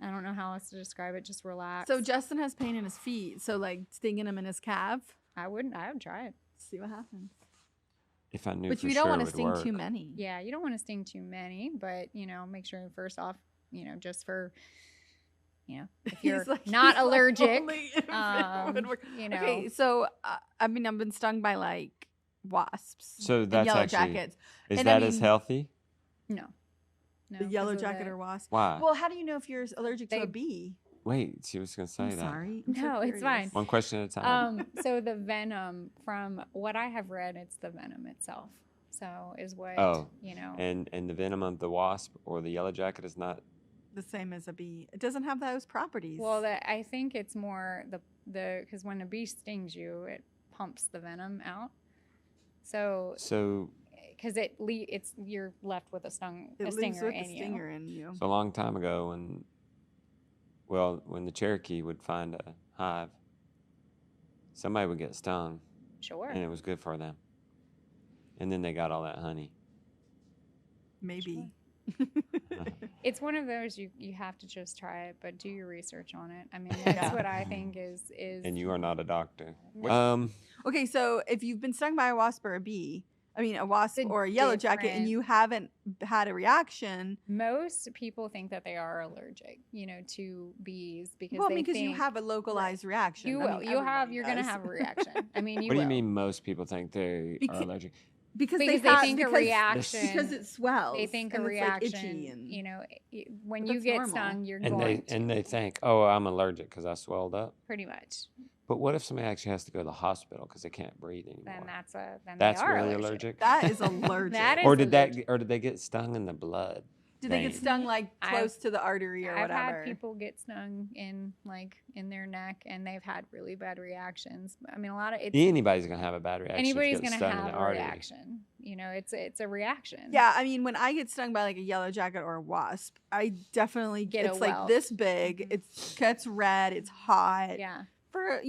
I don't know how else to describe it. Just relaxed. So Justin has pain in his feet. So like stinging him in his calf. I would try it. See what happens. If I knew But for you don't sure want it to would sting work. too many. Yeah, you don't want to sting too many, but make sure first off, just for, if you're He's like- not he's like, allergic, only if it would work. you know. Okay, so I've been stung by like wasps. So and that's yellow actually- jackets. Is And I that as mean- healthy? No. The yellow jacket or wasp. Why? Well, how do you know if you're allergic to They- a bee? Wait, she was going to say I'm that. sorry. I'm so No, it's fine. curious. One question at a time. So the venom, from what I have read, it's the venom itself. So is what, Oh, know. and the venom of the wasp or the yellow jacket is not. The same as a bee. It doesn't have those properties. Well, I think it's more because when a bee stings you, it pumps the venom out. So So because you're left with a stinger leaves in with the you. stinger in you. a long time ago when the Cherokee would find a hive, somebody would get stung, Sure. and it was good for them. And then they got all that honey. Maybe. It's one of those you have to just try it, but do your research on it. I mean, that's Yeah. what I think is. And you are not a doctor. What- Okay, so if you've been stung by a wasp or a wasp It's or a yellow jacket, and different. you haven't had a reaction, Most people think that they are allergic, to bees because well, they because you think have a localized reaction. you I will. mean, You're everybody going to does. have a reaction. I mean, you What do will. you mean most people think they Because- are allergic? because Because they they think a because- reaction. because it swells. They think a and it's, like, reaction. itchy and When But you that's get normal. stung, you're And going they think, oh, I'm allergic because I swelled up. pretty much. But what if somebody actually has to go to the hospital because they can't breathe anymore? Then That's they are really allergic. allergic. that is allergic. That is Or did allergic. they get stung in the blood? Did they get vein? stung like I've- close to the artery or I've whatever? had people get stung in their neck, and they've had really bad reactions. I mean, a lot of it's Anybody's gonna have a bad reaction. if you anybody's get going to stung in have the a artery. reaction. It's a reaction. Yeah, I mean, when I get stung by like a yellow jacket or a wasp, I definitely Get a it's like welt. this big. Mhm. It gets red. It's hot Yeah. for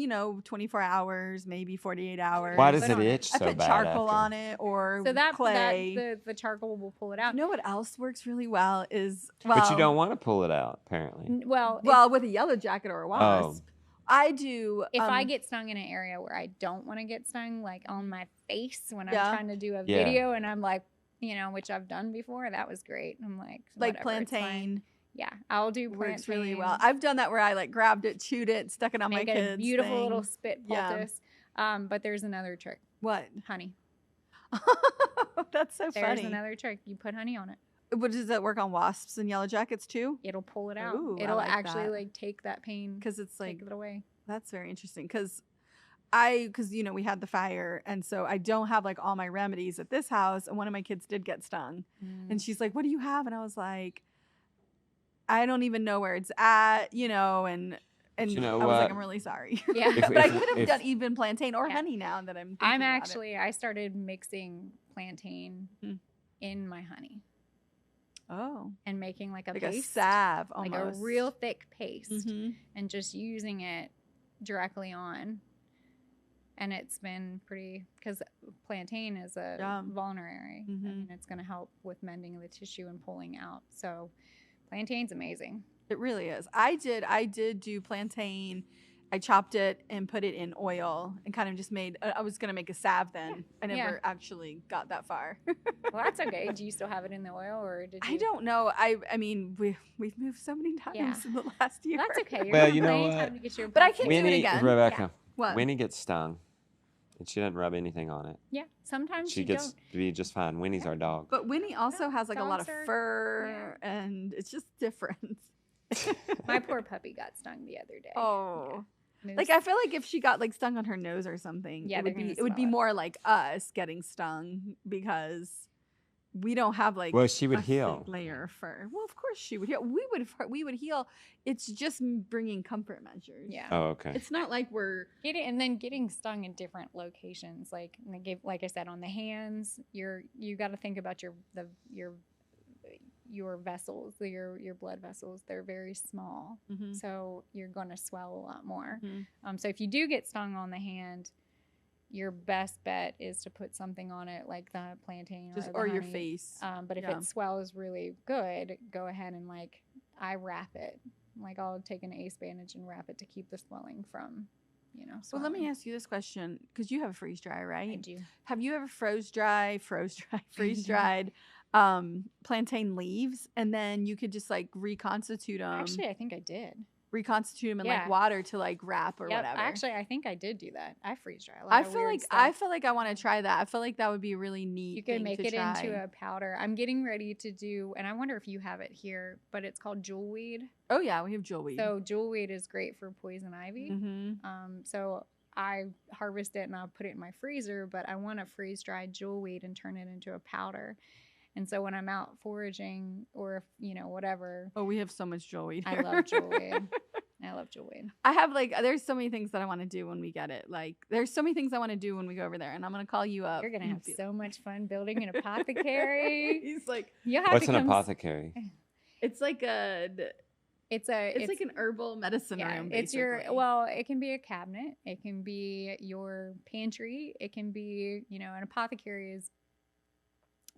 24 hours, maybe 48 hours. Why does Put it on it. itch I so put bad? charcoal after? on it or So that clay. the charcoal will pull it You out. know what else works really well is But you don't want to pull it out, apparently. Well, well with a yellow jacket or a wasp. I do. if I get stung in an area where I don't want to get stung, like on my face when Yeah. I'm trying to do a Yeah. video, and I'm like, which I've done before, that was great. I'm like whatever, it's fine. plantain Yeah, I'll do plantain. works really well. I've done that where I like grabbed it, chewed it, stuck it on Make my it kids. a beautiful thing. little spit Yeah. poultice. But there's another trick. What? Honey. That's so There's funny. another trick. You put honey on it. What does that work on wasps and yellow jackets too? It'll pull it out. Ooh, I It'll like actually that. like take that pain. Because it's like take it away. that's very interesting. Because we had the fire, and so I don't have like all my remedies at this house. And one of my kids did get stung, and she's like, "What do you have?" And I was like, "I don't even know where it's at," and You know I was like, what? "I'm really sorry." Yeah. but I could have done even plantain or Yeah. honey now that I'm. I'm thinking about it. actually I started mixing plantain Hmm. in my honey and making like a like paste, a salve like almost. a real thick paste, Mhm. and just using it directly on. And it's been pretty, because plantain is a Yeah. vulnerary. I Mhm. mean, it's going to help with mending the tissue and pulling out. So plantain's amazing. It really is. I did do plantain. I chopped it and put it in oil and kind of just made. I was gonna make a salve then. I never Yeah. actually got that far. Well, that's okay. Do you still have it in the oil, or did you? I don't know. I mean we've moved so many times Yeah. in the last year. That's okay. You're Well, gonna you know play, what? time to get your But I plantain. can do it Winnie, again. Rebecca, What? Winnie gets stung, and she doesn't rub anything on it. Yeah, sometimes She you gets don't. to be just fine. Winnie's our dog. But Winnie also has like a lot of dogs are- fur, and it's just different. My poor puppy got stung the other day. Oh. Moose. Like I feel like if she got like stung on her nose or something, Yeah, it would they're gonna be smell it. more like us getting stung because we don't have like Well, she would a thick heal. layer of fur. Well, of course she would heal. We would heal. It's just bringing comfort measures. Yeah. Oh, okay. It's not like we're Getting stung in different locations, like I said, on the hands. You got to think about your vessels, your blood vessels. They're very small, so you're going to swell a lot more. So if you do get stung on the hand, your best bet is to put something on it like the plantain or your honey. face. But if it swells really good, go ahead and like I wrap it. Like I'll take an ace bandage and wrap it to keep the swelling from, swelling. Well, let me ask you this question because you have a freeze dry, right? I do. Have you ever freeze dried plantain leaves, and then you could just like reconstitute them? Actually, I think I did. Reconstitute them in like water to like wrap or whatever. Actually, I think I did do that. I freeze dry. I feel like I want to try that. I feel like that would be really neat. You can make it into a powder. I'm getting ready to do, and I wonder if you have it here, but it's called jewelweed. Oh yeah, we have jewelweed. So jewelweed is great for poison ivy. So I harvest it and I'll put it in my freezer, but I want to freeze dry jewelweed and turn it into a powder. And so when I'm out foraging or, whatever. Oh, we have so much jewelweed. I love jewelweed. I love jewelweed. I have there's so many things that I want to do when we get it. Like, there's so many things I want to do when we go over there, and I'm going to call you up. You're going to have so much fun building an apothecary. He's like, what's an apothecary? It's like it's like an herbal medicine room. Basically. It can be a cabinet. It can be your pantry. It can be, an apothecary is.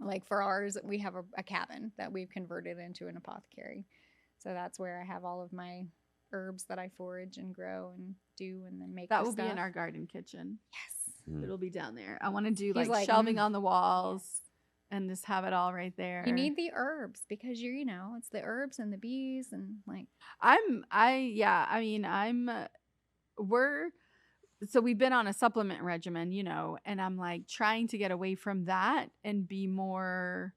Like for ours, we have a cabin that we've converted into an apothecary. So that's where I have all of my herbs that I forage and grow and do and then make. That will be in our garden kitchen. Yes. It'll be down there. I want to do like shelving on the walls and just have it all right there. You need the herbs because it's the herbs and the bees and like. So we've been on a supplement regimen, and I'm like trying to get away from that and be more.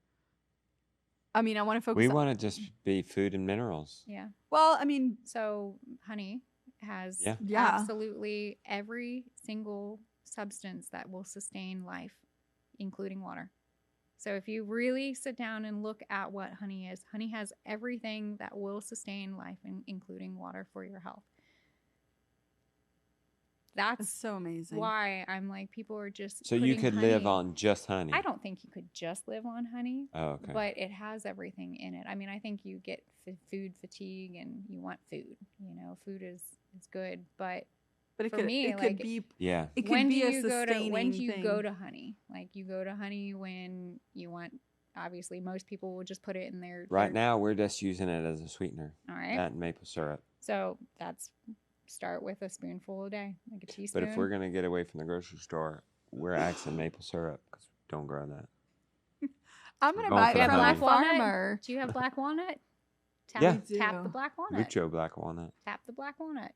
I want to focus. We want to just be food and minerals. Yeah. Well, so honey has absolutely every single substance that will sustain life, including water. So if you really sit down and look at what honey has everything that will sustain life, including water for your health. That's so amazing. Why I'm like, people are just. So you could live on just honey. I don't think you could just live on honey. Oh, okay. But it has everything in it. I think you get food fatigue and you want food. Food is good, but it for me, it could be. Yeah. It could be a sustaining when do you thing. go to honey? Like you go to honey when you want. Obviously, most people will just put it in their. Right now, we're just using it as a sweetener. All right. That and maple syrup. So that's. Start with a spoonful a day, like a teaspoon. But if we're going to get away from the grocery store, we're axing maple syrup because we don't grow that. I'm going to buy it from my farmer. Do you have black walnut? Tap the black walnut. Mucho black walnut. Tap the black walnut.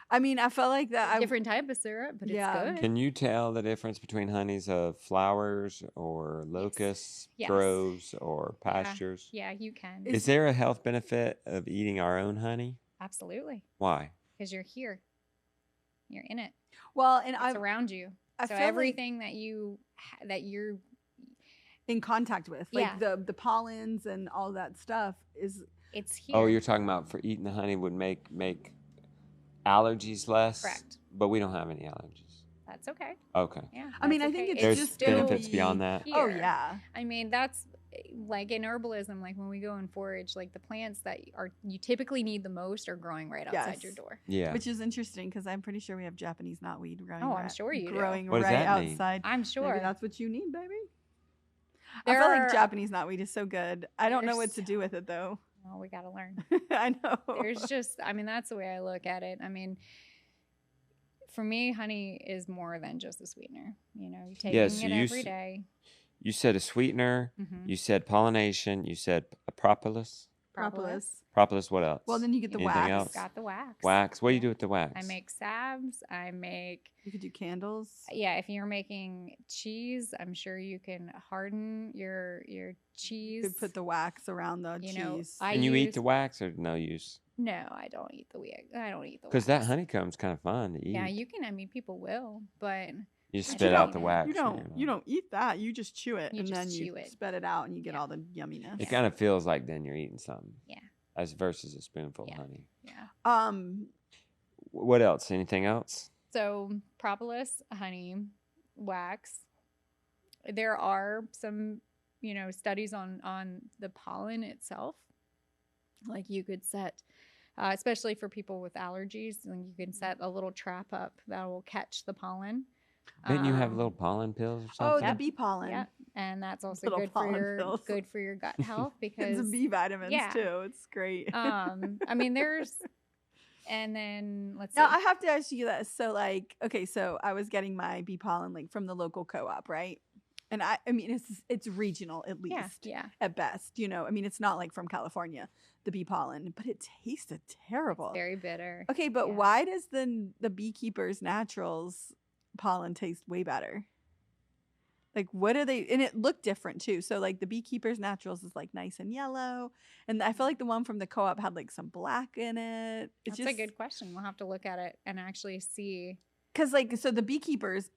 I felt like that. Different type of syrup, but it's good. Can you tell the difference between honeys of flowers or locusts, groves, or pastures? Yeah, you can. Is there a health benefit of eating our own honey? Absolutely. Why? Because you're here. You're in it. Well, and it's around you. So everything that you're in contact with, like the pollens and all that stuff it's here. Oh, you're talking about for eating the honey would make allergies less? Correct. But we don't have any allergies. That's okay. Okay. Yeah. I think it's there's just benefits beyond that. Here. Oh yeah. That's like in herbalism, like when we go and forage, like the plants that you typically need the most are growing right outside your door. Yeah. Which is interesting because I'm pretty sure we have Japanese knotweed growing. Oh, I'm sure you growing do. What does right that mean? outside. I'm sure. Maybe that's what you need, baby. I feel like Japanese knotweed is so good. I don't know what to do with it though. Well, we got to learn. I know. There's just, that's the way I look at it. For me, honey is more than just a sweetener. Taking it every day. You said a sweetener. You said pollination. You said a propolis. Propolis. What else? Well, then you get the Anything wax. Else? Got the wax. Wax. What do you do with the wax? I make salves. You could do candles. Yeah, if you're making cheese, I'm sure you can harden your cheese. You could put the wax around the cheese. Can you eat the wax or no use? No, I don't eat the wax. I don't eat the wax. Because that honeycomb's kind of fun to eat. Yeah, you can. People will, but You I spit don't out eat the it. wax. You in don't. your You mouth. don't eat that. You just chew it, You and just then you chew it. spit it out, and you get Yeah. all the yumminess. It kind of feels like then you're eating something. Yeah. As versus a spoonful Yeah. of honey. Yeah. What else? Anything else? So propolis, honey, wax. There are some, studies on the pollen itself. Like you could set, especially for people with allergies, and you can set a little trap up that will catch the pollen. Didn't you have little pollen pills or Oh, something? the bee pollen. Yeah, and that's also Little good for pollen your pills. gut health because It's bee vitamins yeah. too. It's great. I mean, and then let's see. Now I have to ask you this. So like, okay, so I was getting my bee pollen like from the local co-op, right? And I mean, it's regional at least, yeah. at best. I mean, it's not like from California, the bee pollen, but it tasted terrible. Very bitter. Okay, but yeah. why does the Beekeepers Naturals pollen taste way better? Like, what are they? And it looked different too. So like the Beekeepers Naturals is like nice and yellow, and I feel like the one from the co-op had like some black in it. It's That's a good question. We'll have to look at it and actually see. Because like, so the Beekeepers,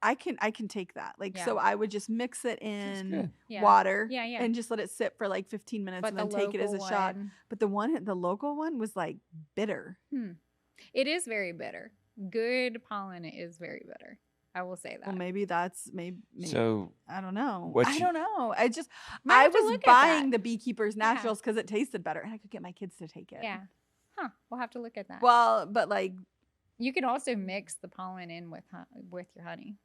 I can take that. Like, Yeah. so I would just mix it in Yeah. water, Yeah, yeah. and just let it sit for like 15 minutes, But and then the take it as a local shot. one- But the local one was like bitter. It is very bitter. Good pollen is very bitter. I will say that. Well, maybe that's maybe. So I don't know. what I you- don't know. I just Might I have to was look at buying that. the Beekeepers Yeah. Naturals because it tasted better, and I could get my kids to take it. Yeah. Huh. We'll have to look at that. Well, but like, you can also mix the pollen in with your honey,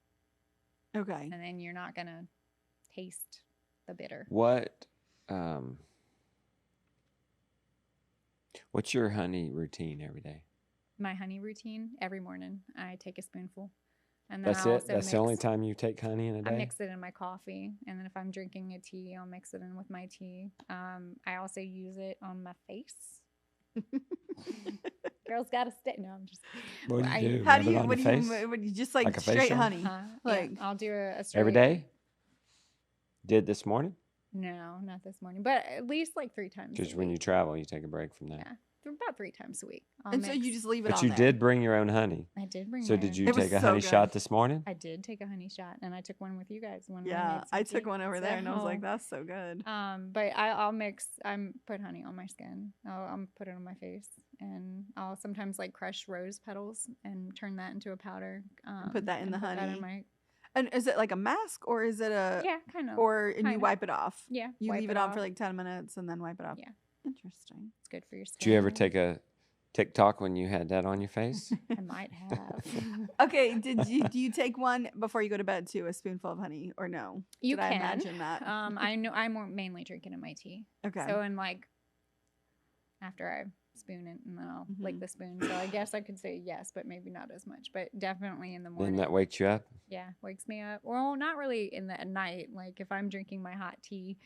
okay. and then you're not gonna taste the bitter. what? What's your honey routine every day? My honey routine every morning, I take a spoonful, and then That's I it. also That's the only time you take honey in a I day. mix it in my coffee, and then if I'm drinking a tea, I'll mix it in with my tea. I also use it on my face. Girls gotta stay. No, I'm just. What do I- you do? How Rub do it you? on What your do face? you? What do you just like Like a straight facial? honey? Like Like- I'll do a Every straight- day? Did this morning? No, not this morning, but at least like 3 times. Because a when week. you travel, you take a break from that. Yeah, about 3 times a week. And so you just leave it But on you there. did bring your own honey. I did bring. So my did own you It was take a so honey good. shot this morning? I did take a honey shot, and I took one with you guys when we Yeah, made some I took tea. one over there, and I was like, So, "That's so good." But I'll mix. Put honey on my skin. I'll put it on my face, and I'll sometimes like crush rose petals and turn that into a powder. Put that in and the put that honey. in my, And is it like a mask, or is it a? yeah, kind of. Or and you kinda. wipe it off. Yeah, You wipe leave it on for off. like 10 minutes and then wipe it off. Yeah. Interesting. It's good for your skin. Did you ever take a TikTok when you had that on your face? I might have. Okay, do you take one before you go to bed too, a spoonful of honey, or no? You Did I can. imagine that? I know I mainly drink it in my tea. Okay. So and like after I spoon it, and then I'll lick Mhm. the spoon. So I guess I could say yes, but maybe not as much. But definitely in the Then morning. that wakes you up? Yeah, wakes me up. Well, not really at night. Like if I'm drinking my hot tea,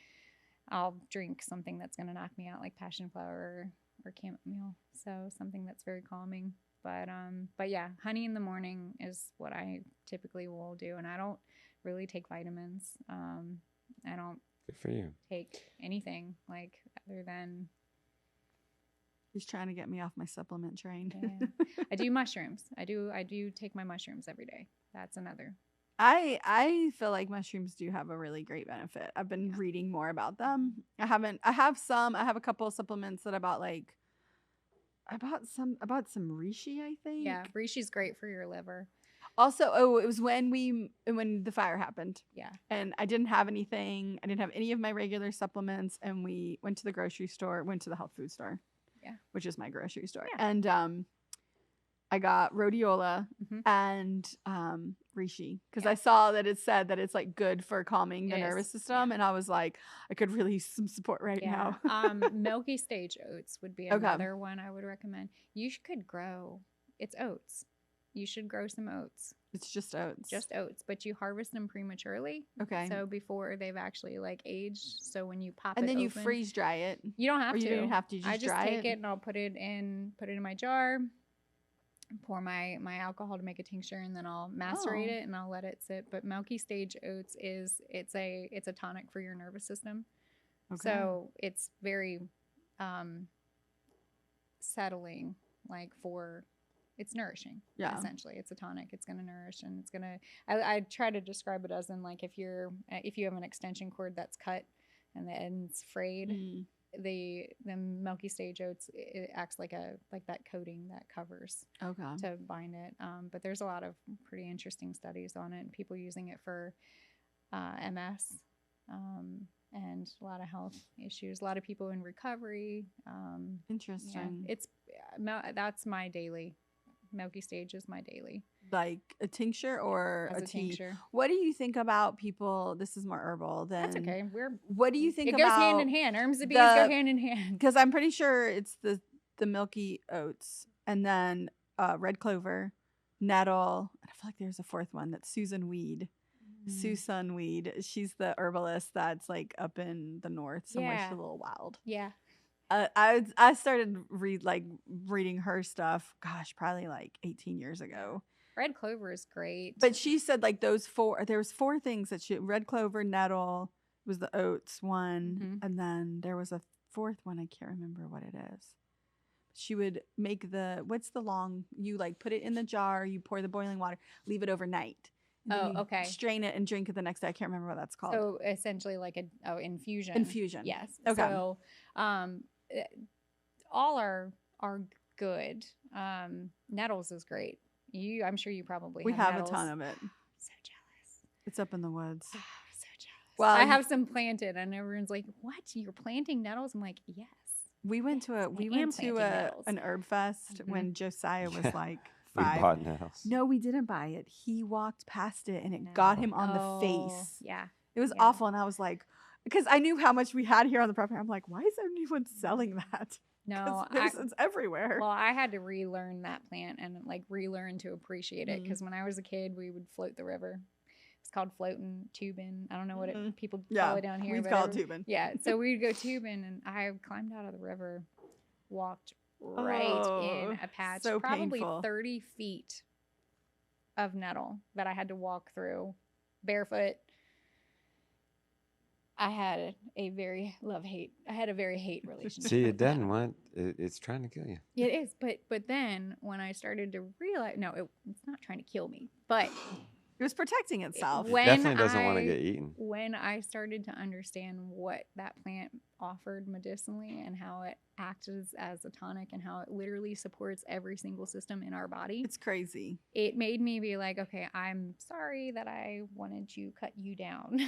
I'll drink something that's gonna knock me out, like passion flower or chamomile. So something that's very calming. But yeah, honey in the morning is what I typically will do, and I don't really take vitamins. I don't Good for you. take anything like other than He's trying to get me off my supplement train. yeah. I do mushrooms. I do take my mushrooms every day. That's another. I feel like mushrooms do have a really great benefit. I've been reading more about them. I have a couple of supplements that I bought I bought some reishi, I think. Yeah, reishi's great for your liver. Also, it was when the fire happened. Yeah. And I didn't have anything. I didn't have any of my regular supplements, and we went to the grocery store, went to the health food store. Yeah. Which is my grocery store. Yeah. And I got rhodiola Mhm. and reishi because Yeah. I saw that it said that it's like good for calming the It nervous is, system, yeah. and I was like, I could really use some support right Yeah. now. Milky stage oats would be Okay. another one I would recommend. Could grow. It's oats. You should grow some oats. It's just oats. Just oats, but you harvest them prematurely. Okay. So before they've actually like aged. So when you pop and it then you open- freeze dry it. You don't have Or to. you don't even have to, you I just just dry take it? it and I'll put it in my jar, pour my alcohol to make a tincture, and then I'll macerate Oh. it and I'll let it sit. But milky stage oats it's a tonic for your nervous system. Okay. So it's very settling, like for it's nourishing. Yeah. Essentially, it's a tonic. It's going to nourish, and it's going to. I try to describe it as in like if you have an extension cord that's cut and the end's frayed, the milky stage oats, it acts like that coating that covers to bind it. But there's a lot of pretty interesting studies on it, and people using it for MS. And a lot of health issues. A lot of people in recovery. Interesting. Yeah, that's my daily. Milky stage is my daily. Like a tincture or As a tea? tincture. What do you think about people? This is more herbal than. That's okay. What do you think it about? It goes hand in hand. Herbs and bees go hand in hand. Because I'm pretty sure it's the milky oats and then red clover, nettle. And I feel like there's a fourth one that's Susan Weed. Susan Weed. She's the herbalist that's like up in the north somewhere. She's a little wild. Yeah. I started reading her stuff. Gosh, probably like 18 years ago. Red clover is great. But she said like there was four things that red clover, nettle was the oats one, and then there was a fourth one. I can't remember what it is. She would make you like put it in the jar, you pour the boiling water, leave it overnight. Okay. Strain it and drink it the next day. I can't remember what that's called. So essentially like infusion. Infusion. Yes. Okay. So all are good. Nettles is great. I'm sure you probably have nettles. a ton of it. So jealous. It's up in the woods. So jealous. Well, I have some planted, and everyone's like, "What? You're planting nettles?" I'm like, "Yes." We went to an herb fest when Josiah was like 5. We bought nettles. No, we didn't buy it. He walked past it and it got him on the face. Yeah. It was awful. And I was like, because I knew how much we had here on the property. I'm like, why is anyone selling that? No, it's everywhere. Well, I had to relearn that plant and like relearn to appreciate it because when I was a kid, we would float the river. It's called floating, tubing. I don't know what people call it down here. We call it tubing. Yeah, so we'd go tubing, and I climbed out of the river, walked right in a patch, so probably painful. 30 feet of nettle that I had to walk through barefoot. I had a very love-hate. I had a very hate relationship. See, it doesn't want. It's trying to kill you. It is, but then when I started to realize, no, it's not trying to kill me, but it was protecting itself. It definitely doesn't want to get eaten. When I started to understand what that plant offered medicinally and how it acts as a tonic and how it literally supports every single system in our body, it's crazy. It made me be like, okay, I'm sorry that I wanted to cut you down.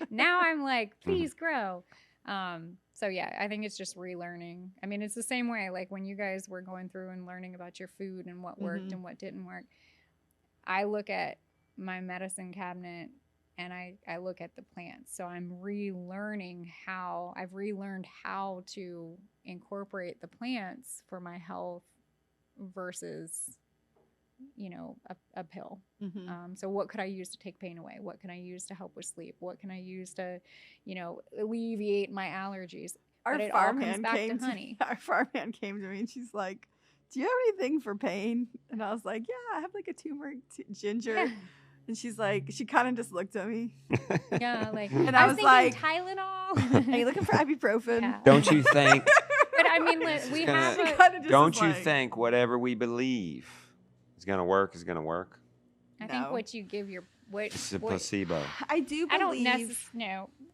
Now I'm like, please grow. So yeah, I think it's just relearning. I mean, it's the same way, like when you guys were going through and learning about your food and what worked and what didn't work. I look at my medicine cabinet and I look at the plants. So I'm I've relearned how to incorporate the plants for my health versus, a pill. So what could I use to take pain away? What can I use to help with sleep? What can I use to, alleviate my allergies? Our farmhand came to me and she's like, do you have anything for pain? And I was like, yeah, I have like a turmeric ginger. Yeah. And she's like, she kind of just looked at me. Yeah, like, and I was like, Tylenol. Are you looking for ibuprofen? Yeah. Don't you think? But I mean, we have. Don't you think whatever we believe is going to work is going to work? I think what you give it's a placebo. I do believe.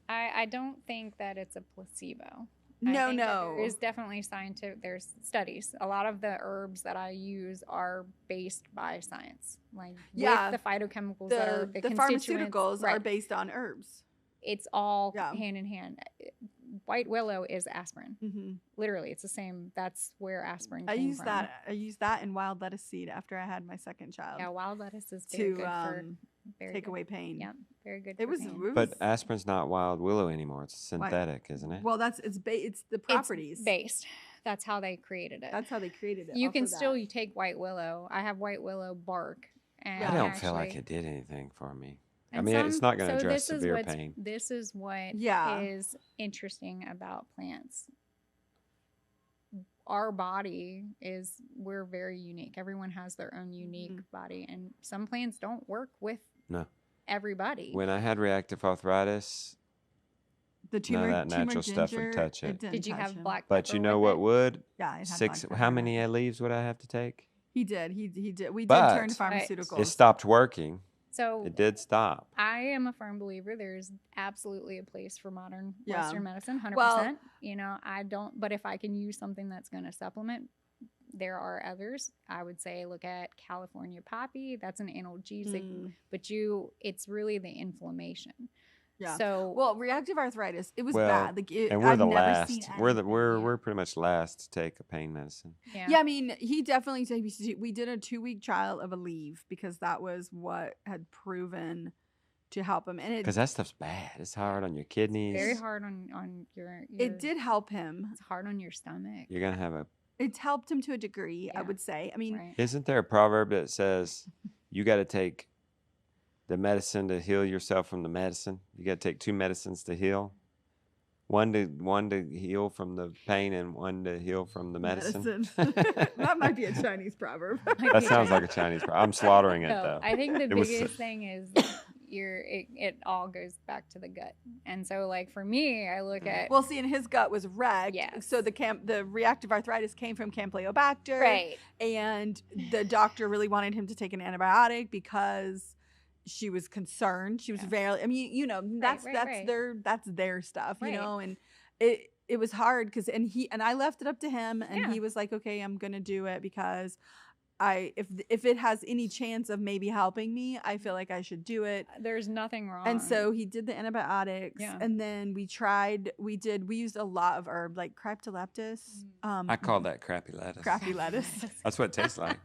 I don't think that it's a placebo. No. There is definitely scientific. There's studies. A lot of the herbs that I use are based by science. Like with the phytochemicals that are the pharmaceuticals are based on herbs. It's all hand in hand. White willow is aspirin. Literally, it's the same. That's where aspirin came from. I use that in wild lettuce seed after I had my second child. Yeah, wild lettuce is very good for take away pain. Yeah, very good. But aspirin's not wild willow anymore. It's synthetic, isn't it? Well, it's the properties. It's based. That's how they created it. You can still take white willow. I have white willow bark. And I don't feel like it did anything for me. I mean, it's not going to address severe pain. This is what is interesting about plants. Our body we're very unique. Everyone has their own unique body. And some plants don't work with everybody. When I had reactive arthritis, none of that natural stuff would touch it. Did you have black pepper? But you know what would? Yeah, I had black pepper. How many leaves would I have to take? He did. He did. We did But turn to pharmaceuticals. It stopped working. So It did stop. I am a firm believer there's absolutely a place for modern Yeah. Western medicine, 100%. Well- you know, I don't, but if I can use something that's going to supplement, there are others. I would say look at California poppy. That's an analgesic, but it's really the inflammation. Yeah. So Well, reactive arthritis, it was Well, bad. Like, And we're I've the never last. seen We're anything. we're pretty much last to take a pain medicine. Yeah, I mean, he definitely said we did a 2-week trial of Aleve because that was what had proven to help him, and it Because that stuff's bad. It's hard on your kidneys. very hard on your it did help him. It's hard on your stomach. You're gonna have a. It's helped him to a degree, I Yeah. would say. I mean, Right. Isn't there a proverb that says you got to take the medicine to heal yourself from the medicine? You got to take 2 medicines to heal. One to heal from the pain and one to heal from the medicine. That might be a Chinese proverb. That sounds like a Chinese proverb. I'm slaughtering it No, though. I think the It was- biggest thing is it all goes back to the gut. And so like for me, I look at Well, see, and his gut was wrecked. Yes. So the reactive arthritis came from Campylobacter. right. And the doctor really wanted him to take an antibiotic because she was concerned. She was Yeah. very, I mean, you know, that's right. that's their stuff, you Right. know, and it was hard because and I left it up to him and Yeah. he was like, okay, I'm gonna do it because if it has any chance of maybe helping me, I feel like I should do it. There's nothing wrong. And so he did the antibiotics, Yeah. and then we used a lot of herb like cryptolepis. I call that crappy lettuce. crappy lettuce. That's what it tastes like.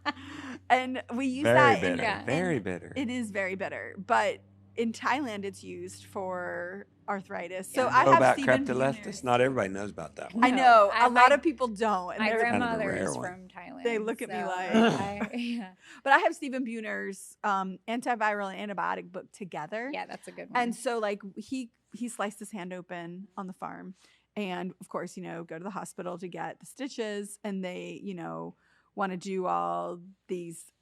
And we use Very that. bitter. Yeah. Very and bitter. It is very bitter, but in Thailand it's used for arthritis. So Yeah. I Know have about Stephen cryptolepis? Buhner's- not everybody knows about that one. I know No, a lot my- of people don't, and my they're- kind of the grandmother rare is one. from Thailand. They look at me so like- yeah. but I have Stephen Buhner's antiviral and antibiotic book together. Yeah, that's a good one. And so like he sliced his hand open on the farm, and of course, you know, go to the hospital to get the stitches, and they, you know, want to do all these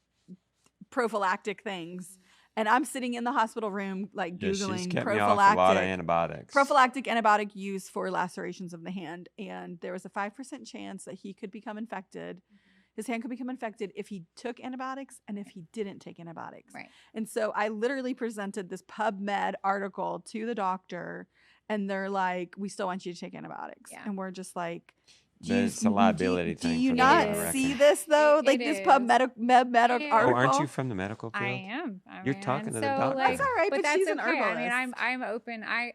prophylactic things. And I'm sitting in the hospital room like Yeah, she's Googling kept me off a lot of prophylactic antibiotics. antibiotic use for lacerations of the hand. And there was a 5% chance that he could become infected. His hand could become infected if he took antibiotics and if he didn't take antibiotics. Right. And so I literally presented this PubMed article to the doctor, and they're like, we still want you to take antibiotics. Yeah. And we're just like, It's a liability do thing you for not them, I reckon. see this though? It- like it this is. PubMed It is. Oh, article? aren't you from the medical field? I am. You're talking to the so, doctor. Like, That's all right, but that's she's an okay. I mean, herbalist. I'm open. I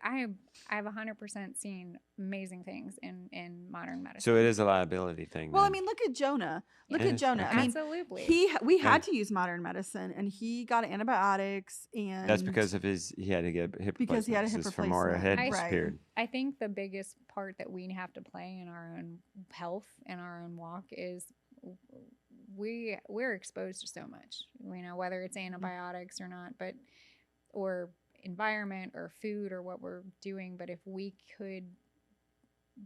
have 100% seen amazing things in modern medicine. So it is a liability thing. Well, I then. mean, look at Jonah. Look It at is, Jonah. okay. I mean, absolutely. we Yeah. had to use modern medicine, and he got antibiotics, and That's because of he had to get hip Because he had a replacement, hip 'cause his femoral head replacement. Right. disappeared. I think the biggest part that we have to play in our own health and our own walk is we're exposed to so much. You know, whether it's antibiotics or not, but or environment or food or what we're doing. But if we could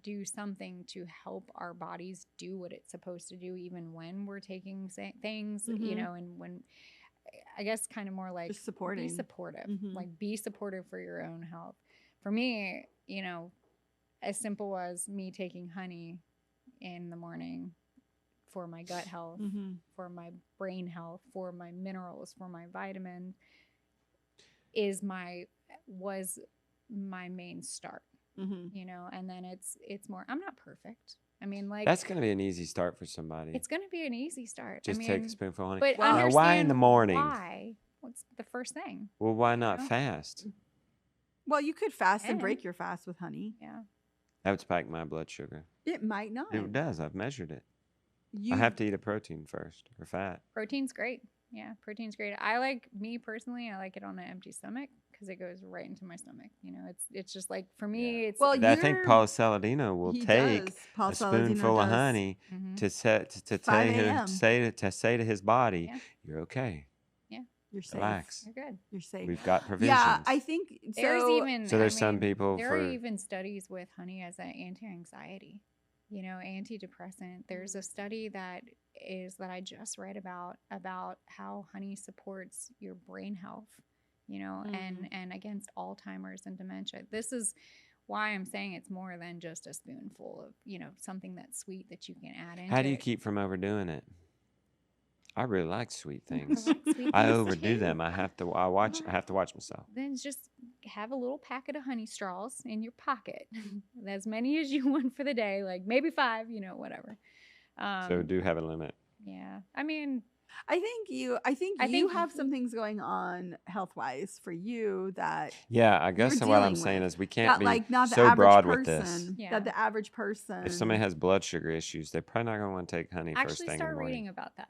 do something to help our bodies do what it's supposed to do, even when we're taking things, you Mhm. know, and when I guess kind of more like Just supporting. be supportive, Mhm. like be supportive for your own health. For me, you know, as simple as me taking honey in the morning for my gut health, Mhm. for my brain health, for my minerals, for my vitamin was my main start, Mhm. you know, and then it's more, I'm not perfect. I mean, like That's going to be an easy start for somebody. it's going to be an easy start. Just I mean, take a spoonful of honey. but Well, now, understand why in the morning? Why? What's the first thing? Well, why not know? fast? Well, you could fast and And- break your fast with honey. Yeah. That would spike my blood sugar. It might not. It does. I've measured it. You, I have to eat a protein first or fat. Protein's great. Yeah, protein's great. I like it on an empty stomach because it goes right into my stomach. You know, it's just like for me, it's Well, But I think you're- Paul Saladino will he take does. Paul a Saladino spoonful of does. honey Mhm. to set to 5 tell him a.m. say to his body, Yeah. "You're okay. You're safe. Relax. You're good. You're safe. We've got provisions." Yeah, I think so. There's even So there's I some mean, people there for are even studies with honey as an anti-anxiety, you know, antidepressant. There's a study that I just read about how honey supports your brain health, you know, and against Alzheimer's and dementia. This is why I'm saying it's more than just a spoonful of, you know, something that's sweet that you can add in. How do you keep from overdoing it? I really like sweet things. like sweet I things overdo too. them. I have to watch myself. Then just have a little packet of honey straws in your pocket, as many as you want for the day, like maybe 5, whatever. So do have a limit. Yeah, I mean, I think you have some things going on health wise for you that Yeah, I guess you're what I'm dealing saying with. is we can't that, be not the so average broad person, with this. Yeah. that the average person. If somebody has blood sugar issues, they're probably not going to want to take honey first actually thing in the start morning. reading about that.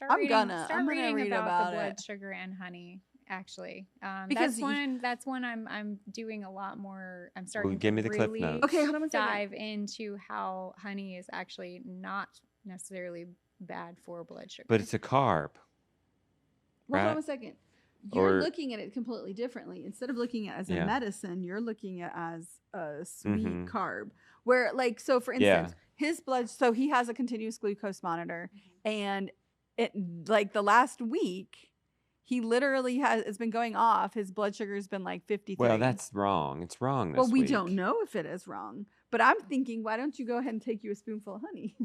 I'm gonna reading read about about the blood it. sugar and honey. Actually, Because that's when I'm doing a lot more. I'm starting give to me the clip really notes. Okay, hold on one second. dive into how honey is actually not necessarily bad for blood sugar. But it's a carb. Well, hold right? on a second. You're Or- looking at it completely differently. Instead of looking at it as a Yeah. medicine, you're looking at it as a sweet Mhm. carb. Where, like, so for Yeah. instance, his blood, so he has a continuous glucose monitor, and it, like, the last week, he literally it's been going off. His blood sugar has been like 53. Well, that's wrong. It's wrong this well, we week. don't know if it is wrong, but I'm thinking, why don't you go ahead and take you a spoonful of honey?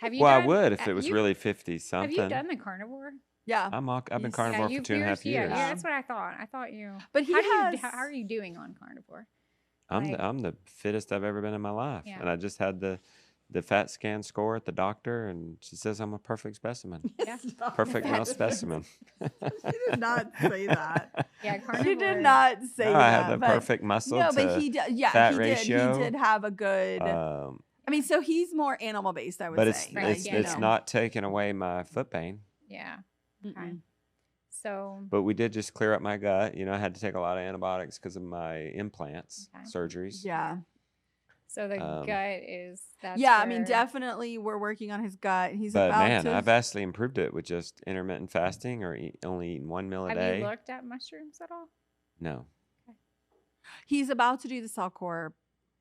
Have you Well, I done, would if it was you- really 50 something. Have you done the carnivore? Yeah, I've been Yes. carnivore for you've 2.5 years. Yeah, that's what I thought. I thought you. but he has. How are you doing on carnivore? I'm Like- the fittest I've ever been in my life, Yeah. and I just had the fat scan score at the doctor, and she says I'm a perfect specimen, Yeah. Stop perfect that. male specimen. He did not say that. Yeah, He carnivore. did not say No, that. I had the but- perfect muscle No, to but he did. Yeah, fat he ratio. did. He did have a good. um, I mean, so he's more animal based, I would but it's say. Right, it's yeah, it's no. not taking away my foot pain. Yeah. Okay. Mm-mm. So But we did just clear up my gut. I had to take a lot of antibiotics because of my implants, Okay. surgeries. Yeah. so the gut is that's Yeah, I mean, where- definitely we're working on his gut. He's But about man, to. I vastly improved it with just intermittent fasting or only eating 1 meal a Have day. you looked at mushrooms at all? No, He's about to do the Cellcore.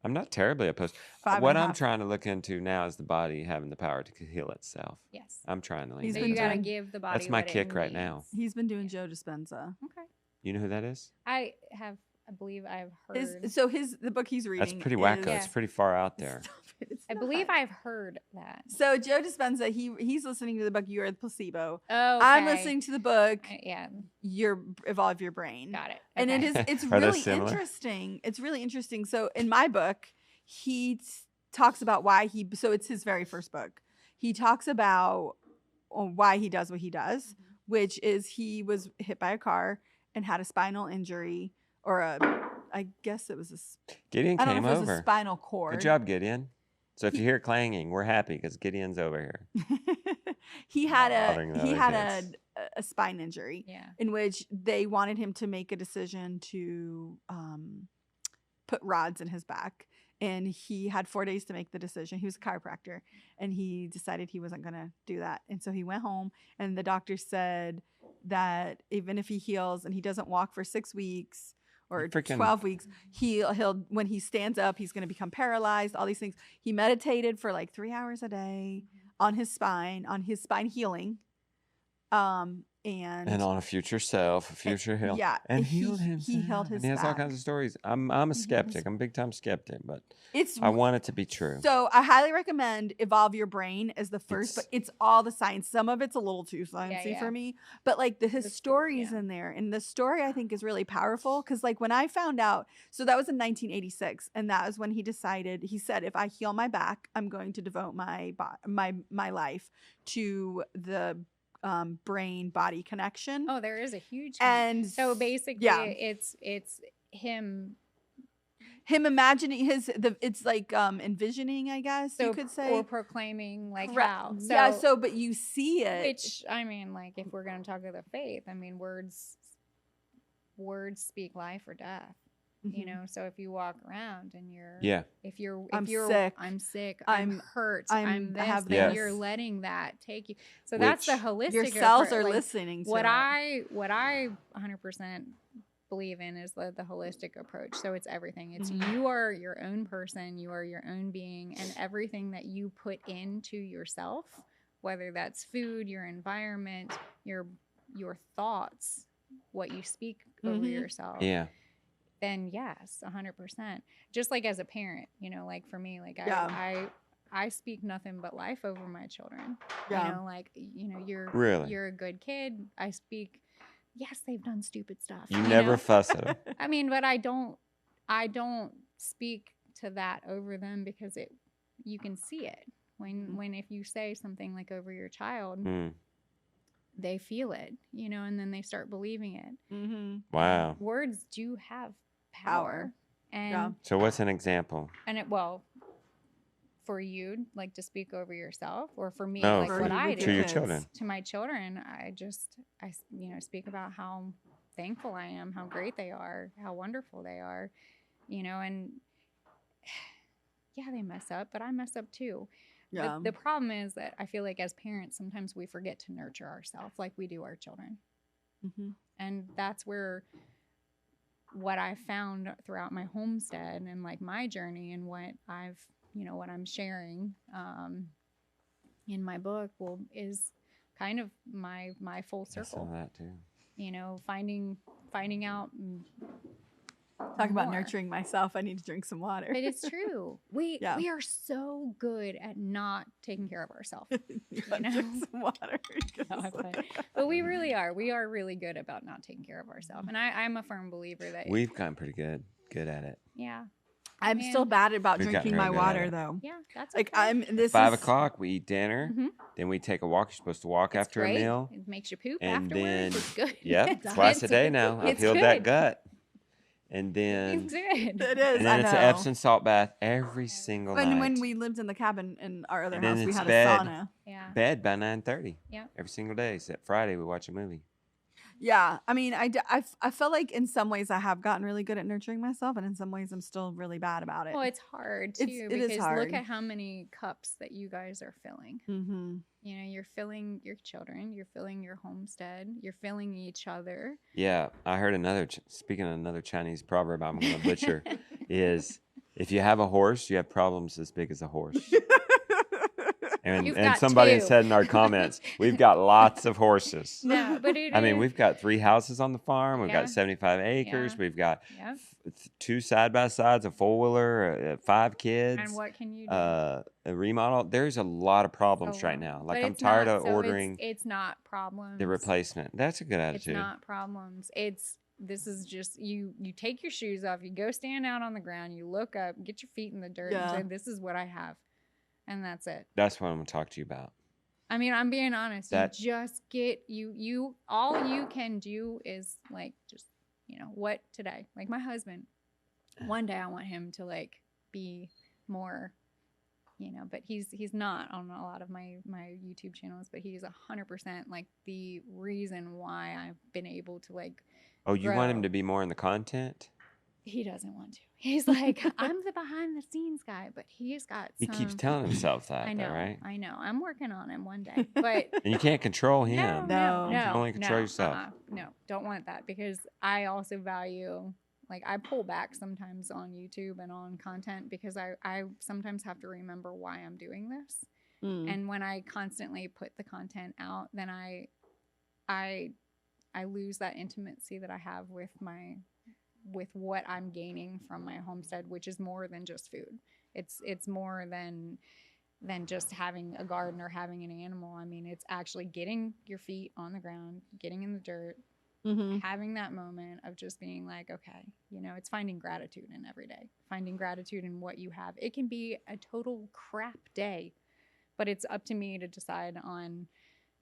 I'm not terribly opposed. 5.5. What I'm trying to look into now is the body having the power to heal itself. Yes. I'm trying to lean He's So been you into got to that. doing- give the body. That's my what it kick right now. needs. He's been doing Joe Dispenza. Okay. You know who that is? I believe I've heard. The book he's reading. That's pretty wacko. is- Yeah. It's pretty far out there. Stop it, it's I not. believe I've heard that. So Joe Dispenza, he's listening to the book "You Are the Placebo." Oh, I'm listening to the book Yeah, "Your Evolve Your Brain." got it. And Okay. it's Are they really similar? interesting. It's really interesting. So in my book, he talks about why so it's his very first book. He talks about why he does what he does, which is he was hit by a car and had a spinal injury, or I guess it was Gideon I don't came know if it was a over. spinal cord. Good job, Gideon. So if you hear clanging, we're happy because Gideon's over here. he had Bothering the other kids. a spine injury. Yeah. In which they wanted him to make a decision to put rods in his back. And he had 4 days to make the decision. He was a chiropractor, and he decided he wasn't going to do that. And so he went home, and the doctor said that even if he heals and he doesn't walk for 6 weeks or Freaking- 12 weeks, he'll when he stands up, he's going to become paralyzed, all these things. He meditated for like 3 hours a day on his spine healing. And on a future self, a future heal. yeah, And he- healed he himself. held his And he has all back. kinds of stories. I'm a skeptic. I'm a big time skeptic, but It's I want it to be true. So I highly recommend Evolve Your Brain as the first, It's- but it's all the science. Some of it's a little too sciencey yeah. for me, but like his The- stories yeah. in there, and the story I think is really powerful because like when I found out, so that was in 1986, and that was when he decided. He said, if I heal my back, I'm going to devote my life to the brain body connection. Oh, there is a huge. And so basically, yeah. it's him. him imagining it's like envisioning, I guess So you could say, or proclaiming like Correct. how. Yeah, so but you see it, Which I mean, like if we're gonna talk of the faith, I mean, words speak life or death. You Mhm. know, so if you walk around and you're Yeah. if you're I'm if you're sick. I'm sick, I'm- I'm hurt, I I'm this, have then this. you're letting that take you. So that's the Which- holistic. your cells appro- are like, listening to what it. I 100% believe in is the holistic approach. So it's everything. It's Mhm. you are your own person, you are your own being, and everything that you put into yourself, whether that's food, your environment, your thoughts, what you speak over Mhm. yourself. Yeah. Then yes, 100%. Just like as a parent, you know, like for me, like Yeah. I I speak nothing but life over my children. Yeah. You know, like, you know, Really? you're a good kid. I speak, yes, they've done stupid stuff. You never know? fuss at them. I mean, but I don't speak to that over them because you can see it when if you say something like over your child, they feel it, you know, and then they start believing it. Mm-hmm. Wow. Words do have power. And so what's an example? and for you, like, to speak over yourself, or for me, No, like what I do to your children. to my children, I you know, speak about how thankful I am, how great they are, how wonderful they are, you know, and yeah, they mess up, but I mess up too. Yeah. The problem is that I feel like as parents, sometimes we forget to nurture ourselves like we do our children. Mm-hmm. And that's where what I found throughout my homestead and like my journey and what what I'm sharing in my book is kind of my full circle. Some of that too. You know, finding out. Talk about nurturing myself. I need to drink some water. But it's true. We are so good at not taking care of ourselves. You know? Drink some water. No, but we really are. We are really good about not taking care of ourselves. And I'm a firm believer that we've gotten pretty good at it. Yeah. I'm still bad about We've drinking gotten my very good at water it. though. Yeah, that's like okay. this 5 is- o'clock, we eat dinner. Mhm. Then we take a walk. You're supposed to walk It's after great. a meal. It makes you poop And afterwards. then, It's good. Yep, It's twice a good. day now. I've It's healed that good. gut. And then, It's good. It is. and I then it's know. an Epsom salt bath every single night. When we lived in the cabin in our other And then house, we it's had bed. a sauna. Yeah. Bed by 9:30. Yeah. Every single day, except Friday we watch a movie. Yeah, I mean, I feel like in some ways I have gotten really good at nurturing myself, and in some ways I'm still really bad about it. Well, it's hard too It because is hard. look at how many cups that you guys are filling. Mm-hmm. You know, you're filling your children, you're filling your homestead, you're filling each other. Yeah, I heard speaking of another Chinese proverb I'm going to butcher, is if you have a horse, you have problems as big as a horse. And You've and got somebody two. said in our comments, we've got lots of horses. No, but I mean, we've got 3 houses on the farm. We've Yeah. got 75 acres. Yeah. We've got Yeah. 2 side-by-sides, a four-wheeler, 5 kids. And what can you do? A remodel. There's a lot of problems So, right now. Like, but I'm it's tired not- of so ordering It's not problems. the replacement. That's a good It's attitude. not problems. This is just you take your shoes off, you go stand out on the ground, you look up, get your feet in the dirt, Yeah. and say, "This is what I have," and that's it. That's what I'm going to talk to you about. I mean, I'm being honest. That- You just get you. All you can do is like just what today. Like my husband, one day I want him to like be more, but he's not on a lot of my YouTube channels, but he's 100% like the reason why I've been able to like. Oh, you want him grow. to be more in the content? He doesn't want to. He's like, I'm the behind the scenes guy, but he's got. He keeps telling himself that, I know, though, right? I know. I'm working on him one day, but. And you can't control him. No. You can only control yourself. No, don't want that because I also value, like, I pull back sometimes on YouTube and on content because I sometimes have to remember why I'm doing this. Mm. And when I constantly put the content out, then I lose that intimacy that I have with what I'm gaining from my homestead, which is more than just food. It's more than just having a garden or having an animal. I mean, it's actually getting your feet on the ground, getting in the dirt, Mm-hmm. having that moment of just being like, okay, it's finding gratitude in every day, finding gratitude in what you have. It can be a total crap day, but it's up to me to decide on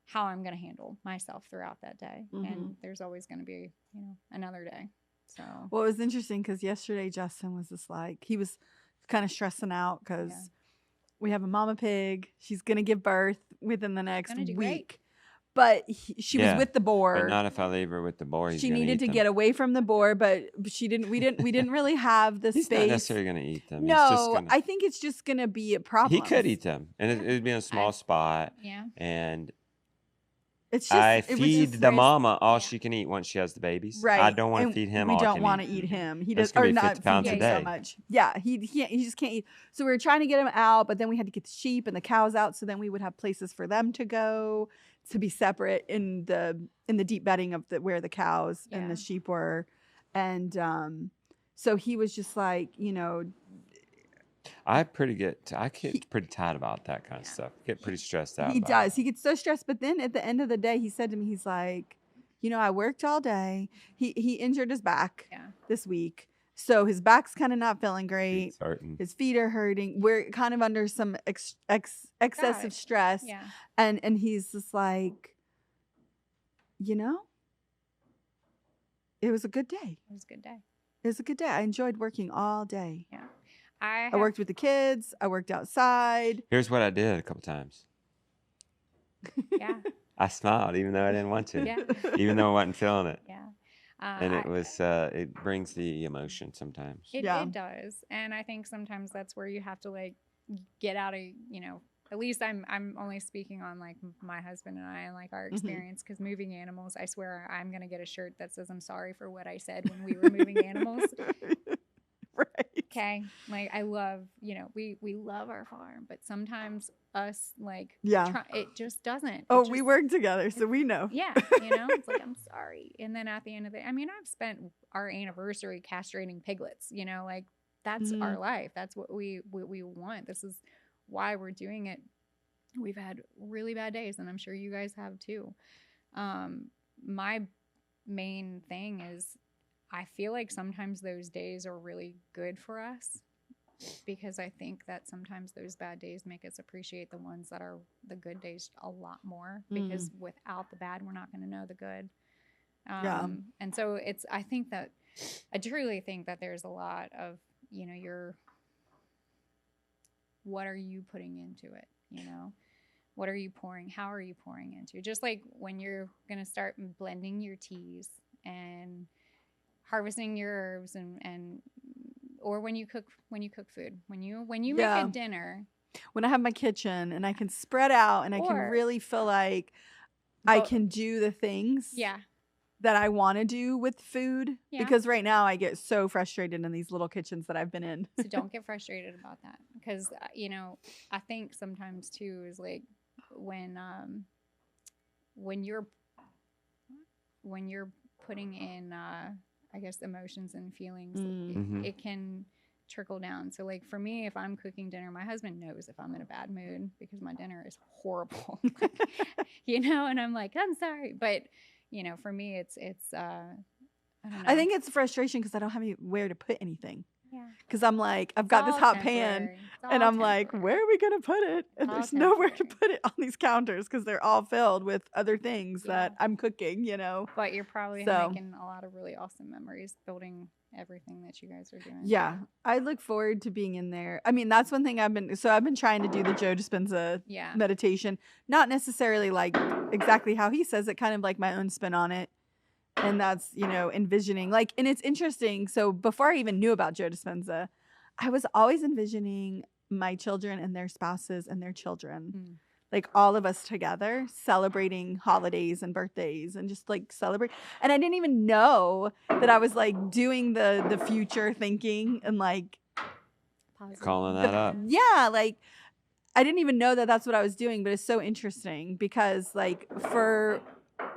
how I'm going to handle myself throughout that day. Mhm. And there's always going to be, another day. So, Well, it was interesting because yesterday Justin was just like, he was kind of stressing out because Yeah. we have a mama pig. She's going to give birth within the next Gonna do week. great. But she Yeah, was with the boar. But not if I leave her with the boar. He's She gonna needed eat to them. get away from the boar, but we didn't really have the He's space. not necessarily going to eat them. He's No, just gonna, I think it's just going to be a problem. he could eat them, and it'd be in a small spot. yeah. And It's just, I it was feed just the very- mama all yeah. she can eat once she has the babies. Right. I don't want to and feed him We all don't he want to can eat him. He That's does, gonna or be not 50 pounds feed a him so day. much. Yeah, he just can't eat. So we were trying to get him out, but then we had to get the sheep and the cows out. So then we would have places for them to go to be separate in the deep bedding of where the cows and Yeah. the sheep were, and so he was just like, I get pretty tight about that kind of stuff. Get pretty stressed out. He about does. He gets so stressed. But then at the end of the day, he said to me, he's like, I worked all day. He injured his back this week. So his back's kind of not feeling great. It's hurting. His feet are hurting. We're kind of under some excessive stress. Yeah. And he's just like, it was a good day. It was a good day. It was a good day. I enjoyed working all day. Yeah. I worked with the kids. I worked outside. Here's what I did a couple times. Yeah. I smiled even though I didn't want to. Yeah. Even though I wasn't feeling it. Yeah. And it was it brings the emotion sometimes. It does. And I think sometimes that's where you have to like get out of, at least I'm only speaking on like my husband and I and like our experience, because moving animals, I swear I'm going to get a shirt that says I'm sorry for what I said when we were moving animals. Right. Okay. Like I love, we love our farm, but sometimes us like, it just doesn't. Oh, we work together, so we know. Yeah. It's like, I'm sorry. And then at the end of the day, I've spent our anniversary castrating piglets, like that's our life. That's what we want. This is why we're doing it. We've had really bad days, and I'm sure you guys have too. My main thing is I feel like sometimes those days are really good for us, because I think that sometimes those bad days make us appreciate the ones that are the good days a lot more, because without the bad, we're not going to know the good. And so I truly think that there's a lot of, what are you putting into it? What are you pouring? How are you pouring into? Just like when you're going to start blending your teas and harvesting your herbs or when you cook food, when you make a dinner, when I have my kitchen and I can spread out and I can really feel like I can do the things that I want to do with food, because right now I get so frustrated in these little kitchens that I've been in. So don't get frustrated about that, because I think sometimes too is like when you're putting in I guess emotions and feelings, it can trickle down. So like for me, if I'm cooking dinner, my husband knows if I'm in a bad mood because my dinner is horrible. And I'm like, I'm sorry, but for me it's I don't know. I think it's frustration because I don't have anywhere to put anything. Yeah. Because I'm like, I've got this hot pan and I'm like, where are we going to put it? And there's nowhere to put it on these counters because they're all filled with other things that I'm cooking, But you're probably making a lot of really awesome memories building everything that you guys are doing. Yeah. I look forward to being in there. That's one thing I've been trying to do the Joe Dispenza meditation. Not necessarily like exactly how he says it, kind of like my own spin on it. And that's, envisioning and it's interesting. So before I even knew about Joe Dispenza, I was always envisioning my children and their spouses and their children, like all of us together celebrating holidays and birthdays and just like celebrate. And I didn't even know that I was like doing the future thinking and like calling that up. Yeah. Like I didn't even know that that's what I was doing, but it's so interesting because like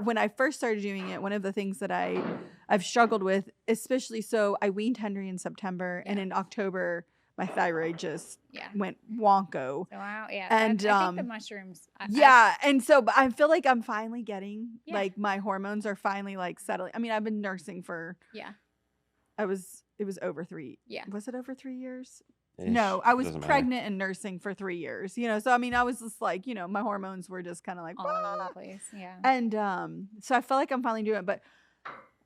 when I first started doing it, one of the things that I've struggled with, especially so I weaned Henry in September and in October, my thyroid just went wonko. So I and I think the mushrooms. And so but I feel like I'm finally getting like my hormones are finally like settling. I've been nursing for it was over 3. Yeah. Was it over 3 years? No, I was pregnant and nursing for 3 years, so I was just like, my hormones were just kind of like all over the place. Yeah. And so I felt like I'm finally doing it, but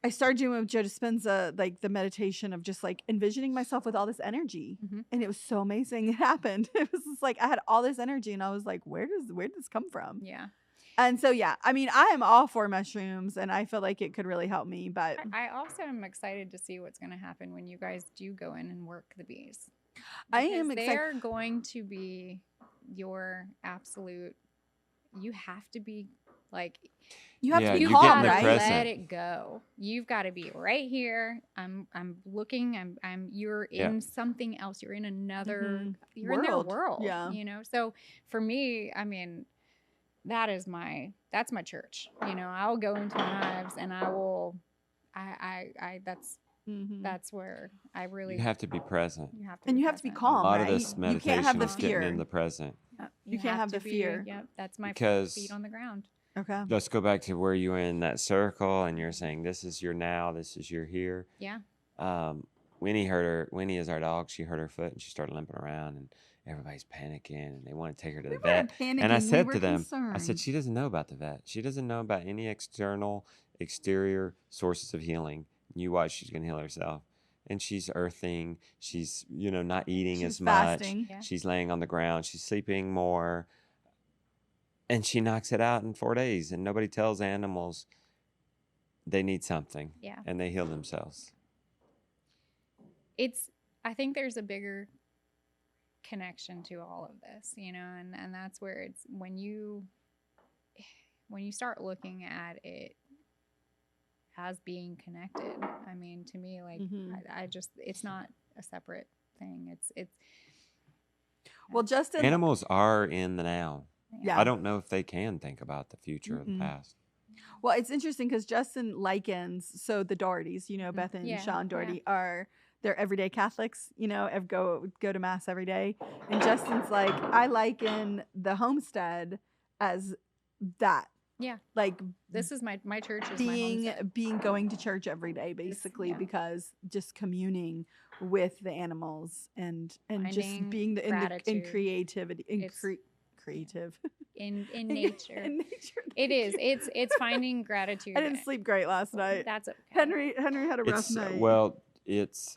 I started doing with Joe Dispenza, like the meditation of just like envisioning myself with all this energy. And it was so amazing. It happened. It was just like I had all this energy and I was like, where did this come from? Yeah. And so, I am all for mushrooms and I feel like it could really help me. But I also am excited to see what's going to happen when you guys do go in and work the bees. I am excited. They're going to be your absolute. You have to be like. You have to be calm, right? Let it go. You've got to be right here. I'm looking. You're in something else. You're in another. You're in their world. Yeah. So for me, that's my church. I'll go into my hives and I will. Mhm. That's where I really You have to be present. you have to And be you have to be present. calm, A lot right? of this You meditation can't have the is getting in fear. the present. Yep, You can't have the to be- fear. Yep, that's my Because- feet on the ground. Okay. Let's go back to where you were in that circle and you're saying this is your now, this is your here. Yeah. Winnie is our dog. She hurt her foot and she started limping around and everybody's panicking and they want to take her to the vet. Panicking. And I we said were to them, I concerned. said, she doesn't know about the vet. She doesn't know about any exterior sources of healing. You watch, she's going to heal herself. And she's earthing. She's, not eating She's as much. fasting. Yeah. She's laying on the ground. She's sleeping more. And she knocks it out in 4 days. And nobody tells animals they need something. Yeah. And they heal themselves. I think there's a bigger connection to all of this, and that's where it's when you start looking at it as being connected. I mean, to me, like I just it's not a separate thing. It's Well, Justin. Animals are in the now. Yeah. I don't know if they can think about the future or the Mm-mm. past. Well, it's interesting because Justin likens, so the Dohertys, Beth and Yeah, Sean Doherty yeah. they're everyday Catholics, go to mass every day. And Justin's like, I liken the homestead as that. Yeah. Like This is my church is my homestead. being going to church every day, basically, yeah. because just communing with the animals and just Finding being in gratitude. creativity It's- creative in nature. in nature. It is. It's finding gratitude. I didn't sleep great last night. That's okay. Henry had a rough night. It's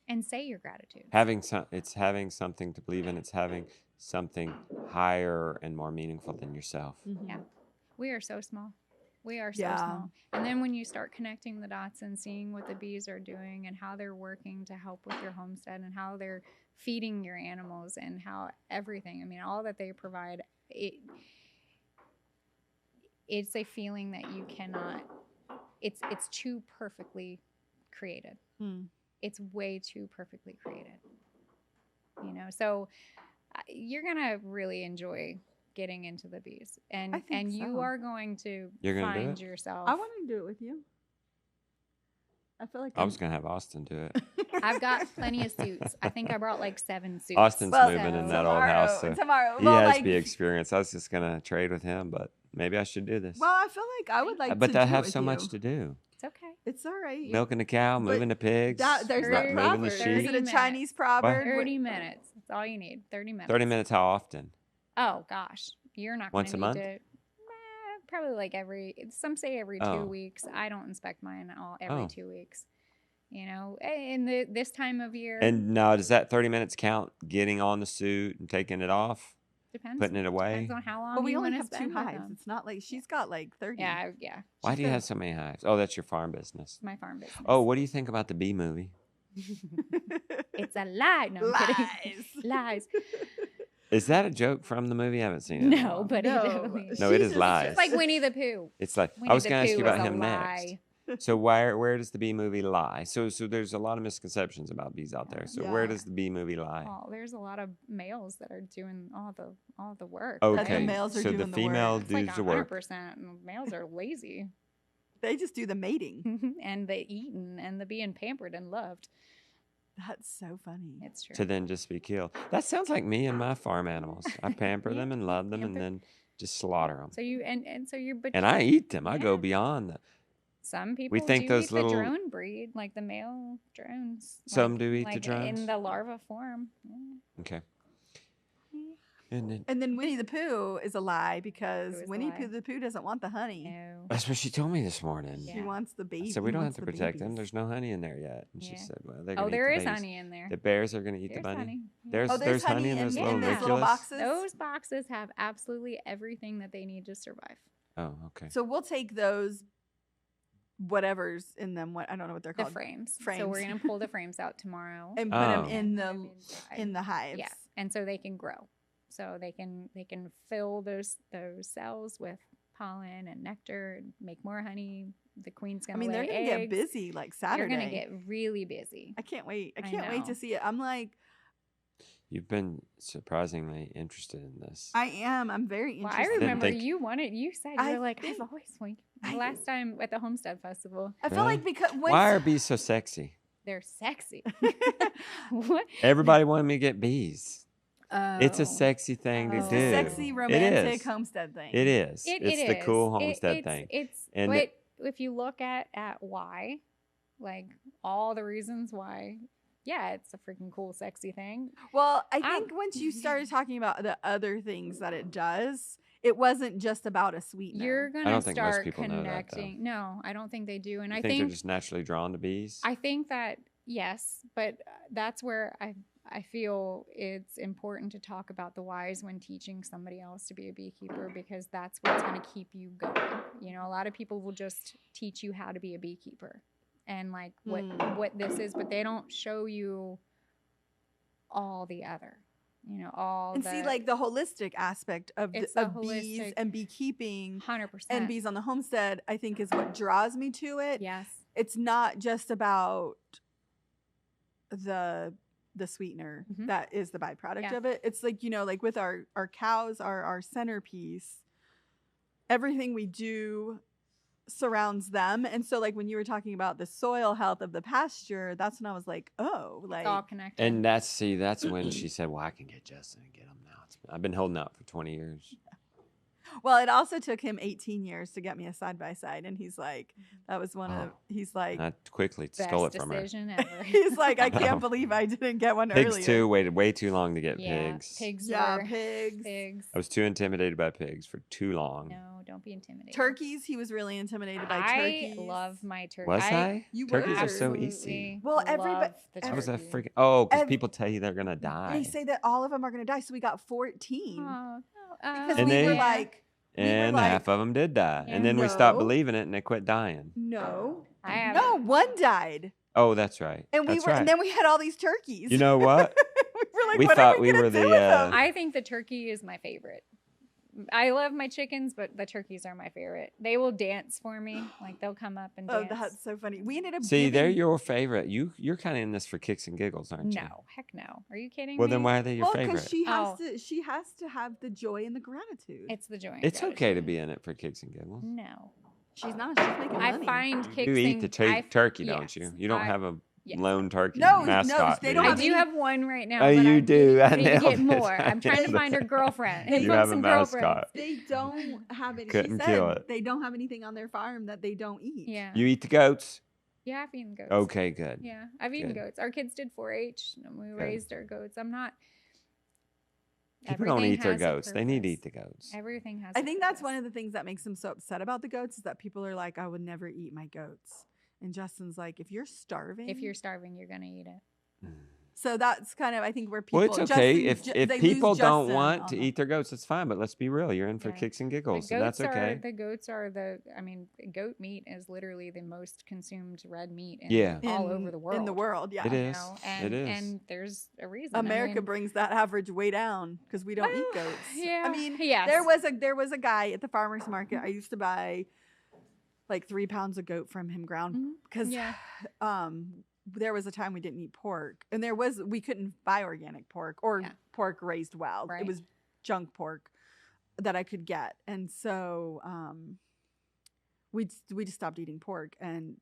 And say your gratitude. it's having something to believe in. It's having something higher and more meaningful than yourself. Mhm. Yeah. We are so small. We are so Yeah. small. And then when you start connecting the dots and seeing what the bees are doing and how they're working to help with your homestead and how they're feeding your animals and how everything, I mean, all that they provide, it's a feeling that you cannot, it's too perfectly created. Mm. It's way too perfectly created. So you're going to really enjoy getting into the bees, and I think you so. are going to You're gonna do find it? yourself. I want to do it with you. I feel like I was going to have Austin do it. I've got plenty of suits. I think I brought like 7 suits. Austin's Well, moving in that old house. So tomorrow. he has the experience. I was just going to trade with him, but maybe I should do this. Well, I feel like I would like but to I do have it with so much you. to do. It's okay. It's all right. Milking the cow, But moving the pigs, There's Thirty- that moving proverb. the Is sheep. it a Chinese proverb? 30 minutes. That's all you need. 30 minutes. 30 minutes, how often? Oh gosh, you're not Once gonna a need month? to. Probably like some say every 2 Oh. weeks. I don't inspect mine every Oh. 2 weeks. In this time of year. And now, does that 30 minutes count getting on the suit and taking it off, depends. putting it away? Depends on how long. But we you only wanna have 2 spend with hives. them. It's not like she's got like 30. Yeah. Why She's do you got- have so many hives? Oh, that's your farm business. My farm business. Oh, what do you think about the bee movie? It's a lie. No, I'm kidding. Lies. Lies. Is that a joke from the movie? I haven't seen it. in a No, while. but No, it definitely is. No, it she's is just- lies. It's like Winnie the Pooh. It's like Winnie I was the going to ask you Pooh about is a him lie. next. So where does the bee movie lie? So there's a lot of misconceptions about bees out there. So where Yeah. does the bee movie lie? Well, there's a lot of males that are doing all the work. That Okay, the males are so the doing the female work. It's like does the work. 100%. And males are lazy. They just do the mating. And the eating and the being pampered and loved. That's so funny. It's true. To then just be killed. That sounds like me and my farm animals. I pamper Yeah, them and love them and pamper. then just slaughter them. So you and so you're but And I eat them. I go Yeah. beyond that. some people think do those eat little- the drone breed, like the male drones. Some like- do eat the like drones? in the larva form. Yeah. Okay. And then And then Winnie the Pooh is a lie because Who is a Winnie lie? the Pooh doesn't want the honey. No. that's what she told me this morning. Yeah. She wants the baby. I said, we don't have wants to the protect them. babies. There's no honey in there yet. And she Yeah. said, well, they're going Oh, to eat there the is babies. honey in there. The bears are going to eat There's the bunny. honey. Yeah. There's honey in those in little those little Ridiculous. boxes. Those boxes have absolutely everything that they need to survive. Oh, okay. So we'll take those whatever's in them. What I don't know what they're The called. frames. So Frames. we're gonna pull the frames out tomorrow. And put them Oh. in Put 'em the inside. in the hives. Yeah, and so they can grow. So they can fill those cells with pollen and nectar and make more honey. The queen's I gonna mean, they're lay gonna get eggs. busy like Saturday. You're gonna get really busy. I can't wait. I I can't wait know. to see it. I'm like, You've been surprisingly interested in this. I am. I'm very Well, interested. I remember think- you said you I were like, think- I've always wanted. I- Last time at the Homestead Festival, I feel Really? like because Why are bees so sexy? they're sexy. What? Everybody wanted me to get bees. It's a Oh. sexy thing to it's do. the sexy It romantic is. homestead thing. It is. It It's is. the cool homestead thing. And but if you look at why, like all the reasons why, yeah, it's a freaking cool, sexy thing. Well, I I'm- think once you started talking about the other things that it does, it wasn't just about a sweetener. You're gonna don't think most start people know that, though. connecting. No, I don't think they do, and You I think think they're just naturally drawn to bees? I think that yes, but that's where I feel it's important to talk about the whys when teaching somebody else to be a beekeeper, because that's what's going to keep you going. You know, a lot of people will just teach you how to be a beekeeper and like what this is, but they don't show you all the other. You know, all and the, see, like the holistic aspect of, It's the, the of bees holistic- and beekeeping 100%. and bees on the homestead, I think is what draws me to it. Yes. It's not just about the sweetener Mhm. that is the byproduct Yeah. of it. It's like, you know, like with our cows are our centerpiece. Everything we do surrounds them. And so like when you were talking about the soil health of the pasture, that's when I was like, oh, like It's all connected. And that's when she said, "Well, I can get Justin and get him now." I've been holding out for 20 years. well, it also took him 18 years to get me a side by side. And he's like, that was one of he's like And I quickly Best stole it from her. decision ever. he's like, I No. can't believe I didn't get one Pigs earlier. too waited way too long to get Yeah, pigs. pigs Yeah, were pigs. pigs. I was too intimidated by pigs for too long. No, don't be intimidated. Turkeys, he was really intimidated by I turkeys. love my turkey. Was I? You Turkeys were. are so absolutely easy. Well, everybody- love the I was a turkey. freaking because Ev- people tell you they're gonna die, They say that all of them are going to die, so we got 14. Oh, Because And we they- were like, and half of them did die, and then we stopped No. believing it, and they quit dying. no, I have no, one died, Oh, that's right. and we That's were, right. and then we had all these turkeys. You know what? we were like, We what thought are we we were gonna do the, with them? I think the turkey is my favorite. I love my chickens, but the turkeys are my favorite. They will dance for me. Like they'll come up and Oh, dance. that's so funny. We ended up See, giving, they're your favorite. You're kind of in this for kicks and giggles, aren't you? No, heck no. Are you kidding Well, me? then why are they your well, favorite? because she has Oh. to. She has to have the joy and the gratitude. It's the joy. and It's okay to gratitude. be in it for kicks and giggles. No. She's not. She's making money. I find You kicks eat the turkey, yes, don't you? You don't I- have a yes. lone turkey No, no, mascot. they do don't you? I have do any- have one right now. Oh, but you I do. need I to nailed get it. more. I I'm trying to nailed find her it. girlfriend. You Hook have a some mascot. girlfriends. They don't have any. Couldn't she kill said it. They don't have anything on their farm that they don't eat. Yeah. You eat the goats? Yeah, I've eaten goats. Okay, good. Yeah, I've eaten Good. goats. Our kids did 4-H. And we raised our goats. I'm not. People don't everything eat their has a goats. They need to purpose. eat the goats. Everything has. I a think that's one purpose. of the things that makes them so upset about the goats is that people are like, I would never eat my goats. And Justin's like, if you're starving, If you're starving, you're gonna eat it. Mm. so that's kind of I think where people. Well, it's okay Justin- if they lose people don't Justin want on to the- eat their goats. That's fine, but let's be real. You're in for Yeah. kicks and The giggles, so that's okay. The goats are the. I mean, goat meat is literally the most consumed red meat in, Yeah. all over the world. In the world, yeah. It you is. know, It is. And there's a reason. I America mean, brings that average way down because we don't eat well, goats. Yeah. I mean, yes. there was a guy at the farmers market. I used to buy like 3 pounds of goat from him ground Mhm. because Yeah. there was a time we didn't eat pork, and we couldn't buy organic pork or Yeah. pork raised wild. Right. It was junk pork that I could get, and so we just stopped eating pork, and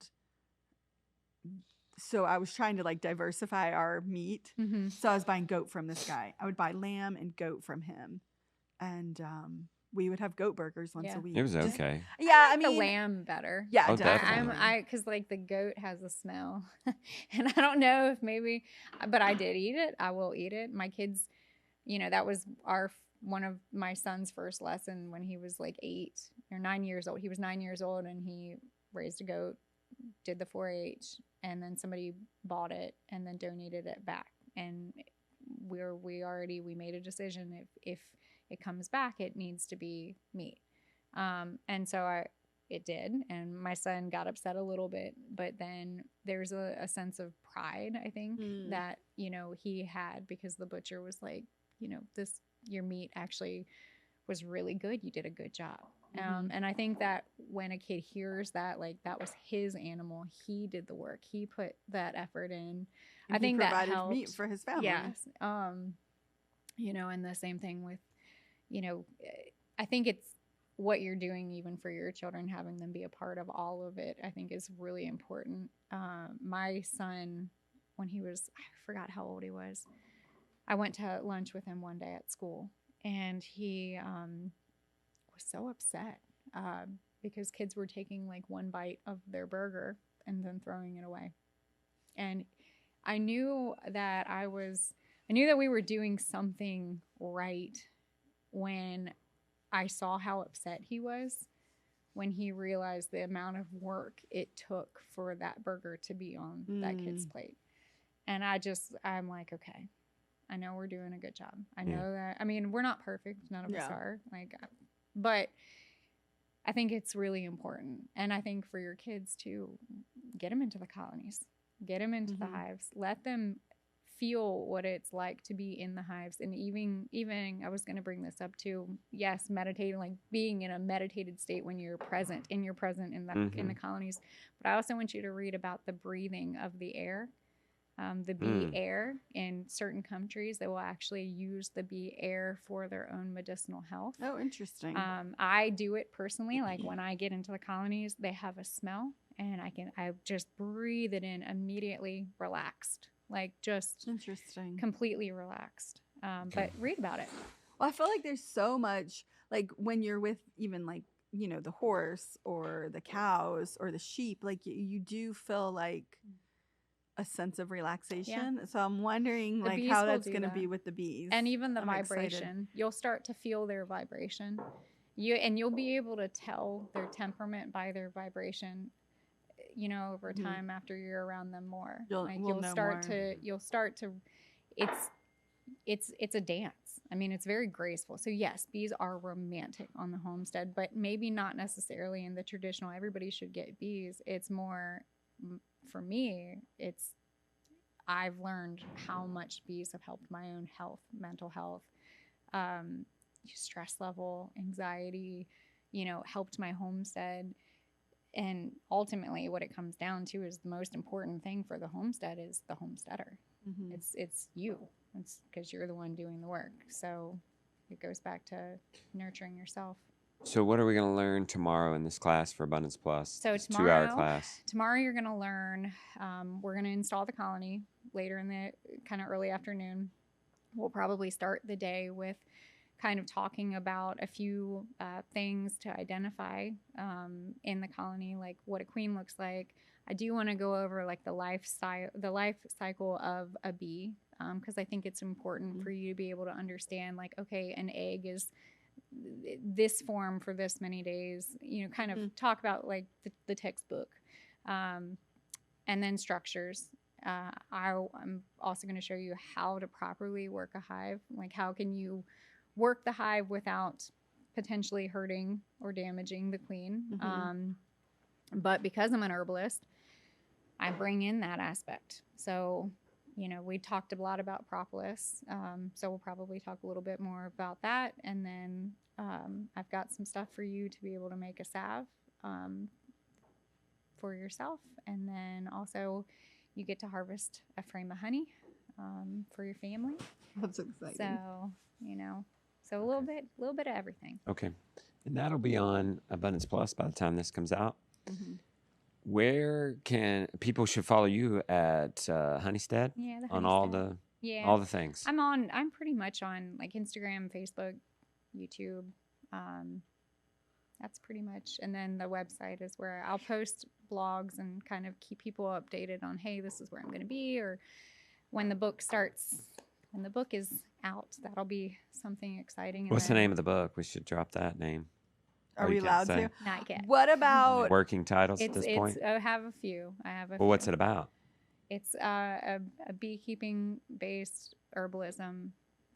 so I was trying to like diversify our meat. Mhm. So I was buying goat from this guy. I would buy lamb and goat from him, and we would have goat burgers once Yeah. a week. It was Just- okay. Yeah, I the mean, lamb better. yeah, Oh, definitely. definitely. Because like the goat has a smell, and I don't know if maybe, but I did eat it. I will eat it. My kids, you know, that was one of my son's first lesson when he was like 8 or 9 years old. He was 9 years old and he raised a goat, did the 4-H, and then somebody bought it and then donated it back. And we made a decision if it comes back, it needs to be meat. And so it did. And my son got upset a little bit, but then there's a sense of pride, I think, Mm. that, you know, he had because the butcher was like, you know, your meat actually was really good. You did a good job. Mhm. And I think that when a kid hears that, like that was his animal, he did the work, he put that effort in. And I think he that provided helped. meat for his family. Yes. And the same thing with, I think it's what you're doing even for your children, having them be a part of all of it, I think is really important. My son, when he was, I forgot how old he was, I went to lunch with him one day at school, and he was so upset because kids were taking like one bite of their burger and then throwing it away. And I knew that we were doing something right when I saw how upset he was when he realized the amount of work it took for that burger to be on that kid's plate. And I'm like, okay, I know we're doing a good job. I know that. I mean, we're not perfect. None of us are. But I think it's really important. And I think for your kids to get them into the colonies, get them into the hives, let them feel what it's like to be in the hives. And even I was going to bring this up too. Yes, meditating, like being in a meditated state when you're present in the colonies. But I also want you to read about the breathing of the air. The bee air in certain countries, they will actually use the bee air for their own medicinal health. Oh, interesting. I do it personally. Like when I get into the colonies, they have a smell, and I just breathe it in immediately, relaxed, like just interesting, completely relaxed. But read about it. Well, I feel like there's so much, like when you're with even like, the horse or the cows or the sheep, like you do feel like a sense of relaxation. So I'm wondering like how that's going to be with the bees. And even the I'm vibration. excited. You'll start to feel their vibration. You'll be able to tell their temperament by their vibration, over time after you're around them more. You'll start to it's a dance. I mean, it's very graceful. So yes, bees are romantic on the homestead, but maybe not necessarily in the traditional everybody should get bees. It's more, for me, I've learned how much bees have helped my own health, mental health, stress level, anxiety, helped my homestead. And ultimately what it comes down to is the most important thing for the homestead is the homesteader. It's you. It's because you're the one doing the work. So it goes back to nurturing yourself. So what are we going to learn tomorrow in this class for Abundance Plus? So tomorrow, 2-hour class. Tomorrow you're going to learn, we're going to install the colony later in the kind of early afternoon. We'll probably start the day with kind of talking about a few things to identify in the colony, like what a queen looks like. I do want to go over like the life cycle of a bee, because I think it's important for you to be able to understand like, okay, an egg is this form for this many days, kind of talk about like the textbook, and then structures. I'm also going to show you how to properly work a hive. Like how can you work the hive without potentially hurting or damaging the queen. But because I'm an herbalist, I bring in that aspect. So, we talked a lot about propolis. So we'll probably talk a little bit more about that. And then I've got some stuff for you to be able to make a salve for yourself. And then also you get to harvest a frame of honey for your family. That's exciting. So, so a little bit of everything. Okay. And that'll be on Abundance Plus by the time this comes out. Where can people should follow you at Honeystead? Yeah, the on Honeystead. all the things. I'm pretty much on like Instagram, Facebook, YouTube. That's pretty much. And then the website is where I'll post blogs and kind of keep people updated on, hey, this is where I'm going to be, or when the book is out, that'll be something exciting. What's the name of the book? We should drop that name. Are we allowed to? Not yet. What about working titles at this point? I have a few. Well, what's it about? It's a beekeeping based herbalism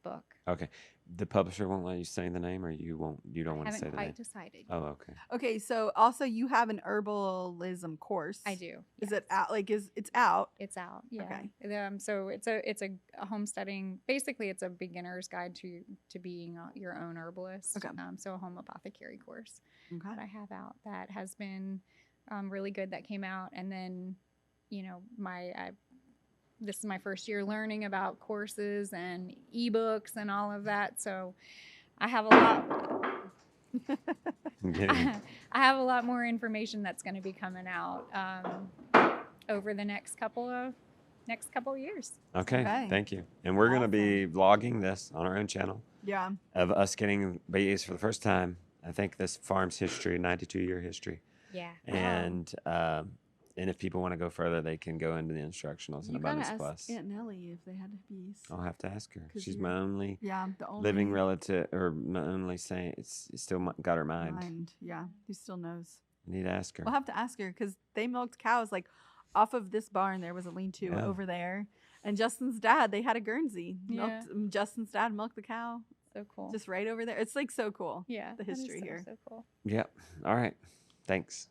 book. Okay. The publisher won't let you say the name, or you don't want to say the name? I haven't quite decided. Oh, okay. Okay, so also you have an herbalism course. I do. Is it out? Like, it's out? It's out. Yeah. Okay. So it's a homesteading. Basically, it's a beginner's guide to being your own herbalist. Okay. So a home apothecary course that Okay. I have out that has been really good. That came out, and then this is my first year learning about courses and ebooks and all of that. So I have a lot. I have a lot more information that's going to be coming out over the next couple of years. Okay, thank you. And we're going to be vlogging this on our own channel. Yeah. Of us getting bees for the first time. I think this farm's history, 92-year history. Yeah. And if people want to go further, they can go into the instructionals in Abundance ask Plus. Aunt Nellie if they had bees. I'll have to ask her. 'Cause She's my only the only living relative, or my only saint. It's still got her mind. Yeah, who still knows? I need to ask her. We'll have to ask her because they milked cows like off of this barn. There was a lean-to over there, and Justin's dad, they had a Guernsey. Justin's dad milked the cow. So cool. Just right over there. It's like so cool. Yeah. The history here. So cool. Yep. All right. Thanks.